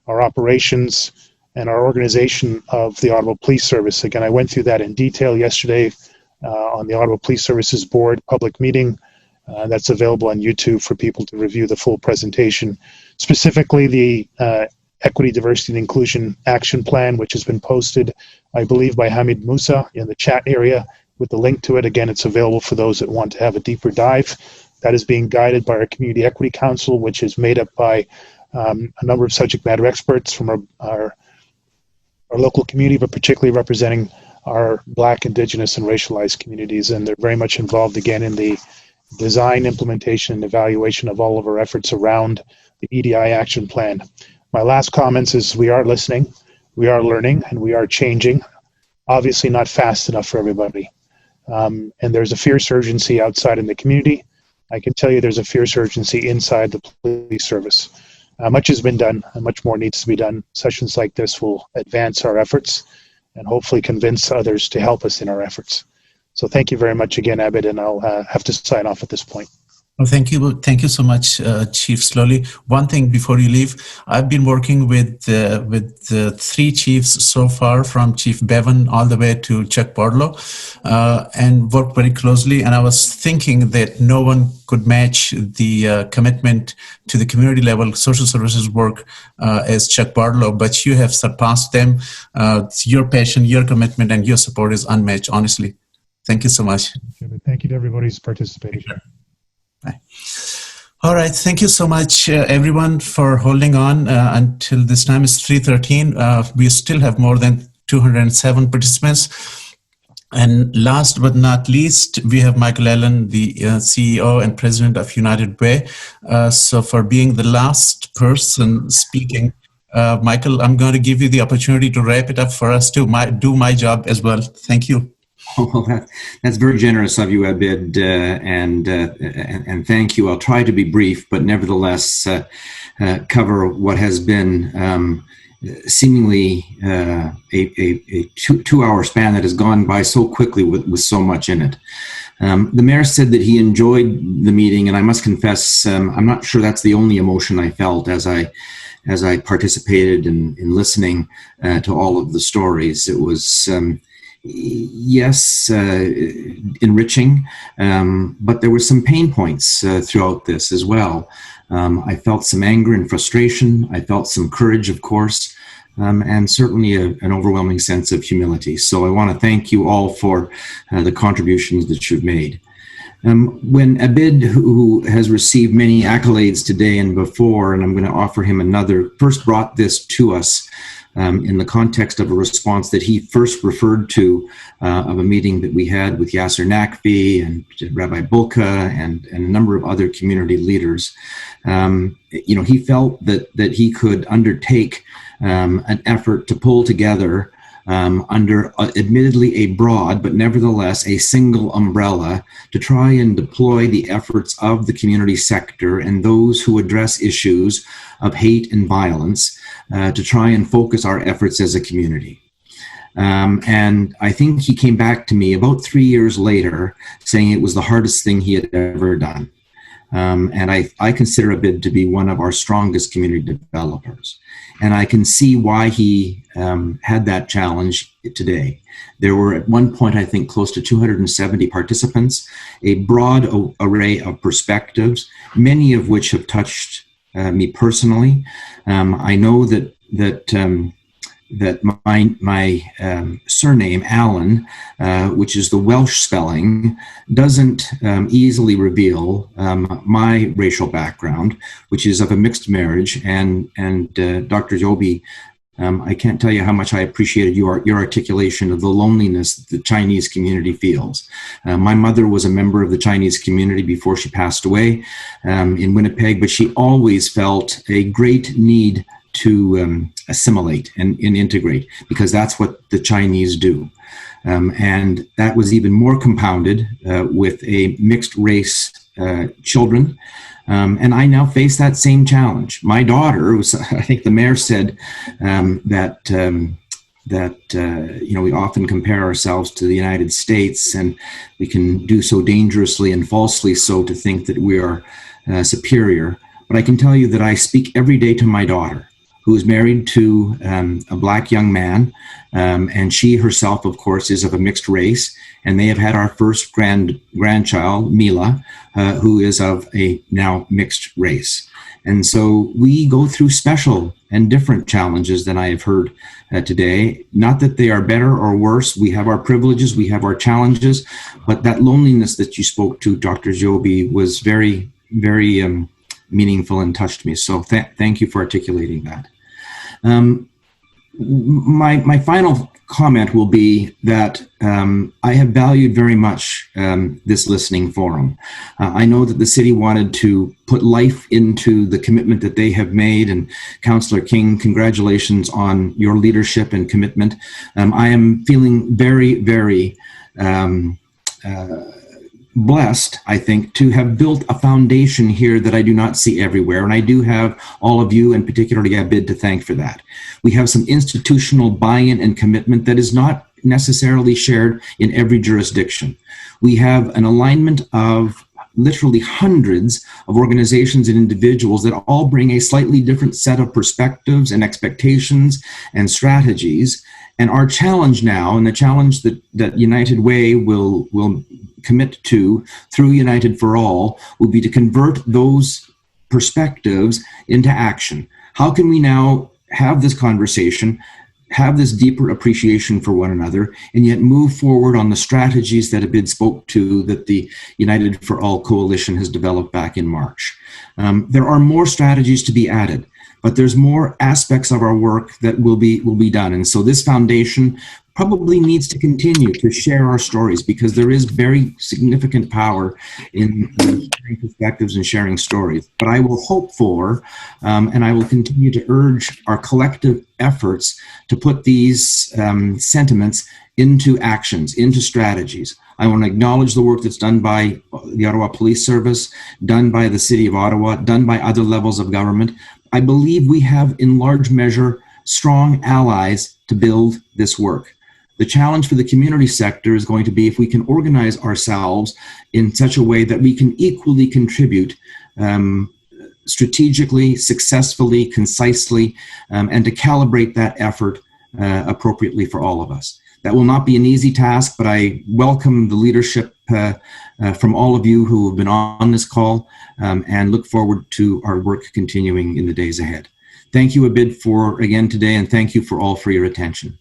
our operations, and our organization of the Ottawa Police Service. Again, I went through that in detail yesterday on the Ottawa Police Services Board public meeting. That's available on YouTube for people to review the full presentation. Specifically, the Equity, Diversity, and Inclusion Action Plan, which has been posted, I believe, by Hamid Musa in the chat area with the link to it. Again, it's available for those that want to have a deeper dive. That is being guided by our Community Equity Council, which is made up by a number of subject matter experts from our local community, but particularly representing our Black, Indigenous, and racialized communities. And they're very much involved, again, in the design, implementation, and evaluation of all of our efforts around the EDI action plan. My last comments is we are listening, we are learning, and we are changing. Obviously not fast enough for everybody. And there's a fierce urgency outside in the community. I can tell you there's a fierce urgency inside the police service. Much has been done, and much more needs to be done. Sessions like this will advance our efforts and hopefully convince others to help us in our efforts. So thank you very much again, Abid, and I'll have to sign off at this point. Well, thank you so much, Chief Slowly. One thing before you leave, I've been working with three chiefs so far, from Chief Bevan all the way to Chuck Barlow, and worked very closely. And I was thinking that no one could match the commitment to the community level social services work as Chuck Barlow, but you have surpassed them. Your passion, your commitment, and your support is unmatched, honestly. Thank you so much. Thank you to everybody who's participated. Bye. All right. Thank you so much, everyone, for holding on until this time. It's 3:13. We still have more than 207 participants. And last but not least, we have Michael Allen, the CEO and President of United Way. So for being the last person speaking, Michael, I'm going to give you the opportunity to wrap it up for us to do my job as well. Thank you. Well, that's very generous of you, Abid, and thank you. I'll try to be brief, but nevertheless cover what has been seemingly a 2-hour span that has gone by so quickly with so much in it. The mayor said that he enjoyed the meeting, and I must confess, I'm not sure that's the only emotion I felt as I participated in listening to all of the stories. It was, yes, enriching, but there were some pain points throughout this as well. I felt some anger and frustration. I felt some courage, of course, and certainly an overwhelming sense of humility. So I want to thank you all for the contributions that you've made. When Abid, who has received many accolades today and before, and I'm going to offer him another, first brought this to us in the context of a response that he first referred to of a meeting that we had with Yasser Naqvi and Rabbi Bulka and a number of other community leaders. He felt that he could undertake an effort to pull together under admittedly a broad, but nevertheless a single umbrella to try and deploy the efforts of the community sector and those who address issues of hate and violence to try and focus our efforts as a community. And I think he came back to me about 3 years later saying it was the hardest thing he had ever done. And I consider Abid to be one of our strongest community developers. And I can see why he had that challenge today. There were at one point, I think, close to 270 participants, a broad array of perspectives, many of which have touched me personally. I know that my surname, Allen, which is the Welsh spelling, doesn't easily reveal my racial background, which is of a mixed marriage. And Dr. Joby, I can't tell you how much I appreciated your articulation of the loneliness that the Chinese community feels. My mother was a member of the Chinese community before she passed away in Winnipeg, but she always felt a great need to assimilate and integrate, because that's what the Chinese do. And that was even more compounded with a mixed race children. And I now face that same challenge. My daughter was, I think the mayor said that we often compare ourselves to the United States, and we can do so dangerously and falsely so to think that we are superior. But I can tell you that I speak every day to my daughter, who is married to a black young man, and she herself, of course, is of a mixed race, and they have had our first grandchild, Mila, who is of a now mixed race. And so we go through special and different challenges than I have heard today. Not that they are better or worse. We have our privileges, we have our challenges, but that loneliness that you spoke to, Dr. Joby, was very, very meaningful and touched me. So thank you for articulating that. My final comment will be that I have valued very much this listening forum. I know that the city wanted to put life into the commitment that they have made, and Councillor King, congratulations on your leadership and commitment. I am feeling very, very blessed, I think, to have built a foundation here that I do not see everywhere. And I do have all of you, and particularly Abid, to thank for that. We have some institutional buy-in and commitment that is not necessarily shared in every jurisdiction. We have an alignment of literally hundreds of organizations and individuals that all bring a slightly different set of perspectives and expectations and strategies. And our challenge now, and the challenge that United Way will commit to through United for All, will be to convert those perspectives into action. How can we now have this conversation, have this deeper appreciation for one another, and yet move forward on the strategies that Abid spoke to that the United for All coalition has developed back in March? There are more strategies to be added, but there's more aspects of our work that will be done. And so this foundation probably needs to continue to share our stories, because there is very significant power in sharing perspectives and sharing stories. But I will hope for, and I will continue to urge our collective efforts to put these sentiments into actions, into strategies. I want to acknowledge the work that's done by the Ottawa Police Service, done by the City of Ottawa, done by other levels of government. I believe we have, in large measure, strong allies to build this work. The challenge for the community sector is going to be if we can organize ourselves in such a way that we can equally contribute strategically, successfully, concisely, and to calibrate that effort appropriately for all of us. That will not be an easy task, but I welcome the leadership from all of you who have been on this call and look forward to our work continuing in the days ahead. Thank you, Abid, for again today, and thank you for all for your attention.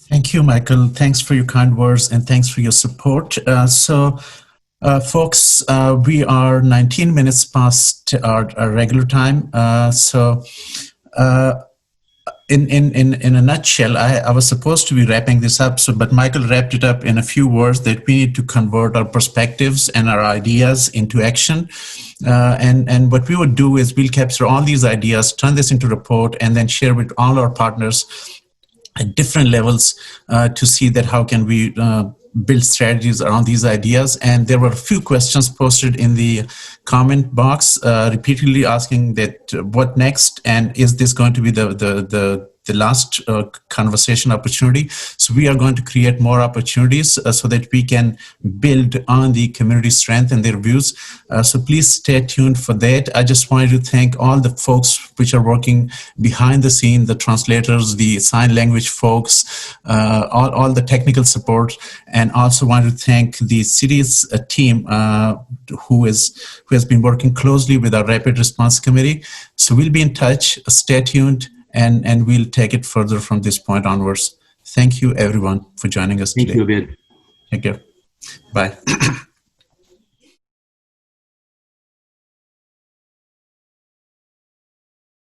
Thank you, Michael. Thanks for your kind words and thanks for your support. Folks, we are 19 minutes past our regular time. In a nutshell, I was supposed to be wrapping this up, but Michael wrapped it up in a few words that we need to convert our perspectives and our ideas into action. And what we would do is we'll capture all these ideas, turn this into a report, and then share with all our partners at different levels to see that how can we build strategies around these ideas. And there were a few questions posted in the comment box repeatedly asking that what next, and is this going to be the last conversation opportunity? So we are going to create more opportunities so that we can build on the community strength and their views. So please stay tuned for that. I just wanted to thank all the folks which are working behind the scene, the translators, the sign language folks, all the technical support, and also want to thank the city's team who has been working closely with our Rapid Response Committee. So we'll be in touch. Stay tuned. And we'll take it further from this point onwards. Thank you, everyone, for joining us today. Thank you, Abid. Take care. Bye.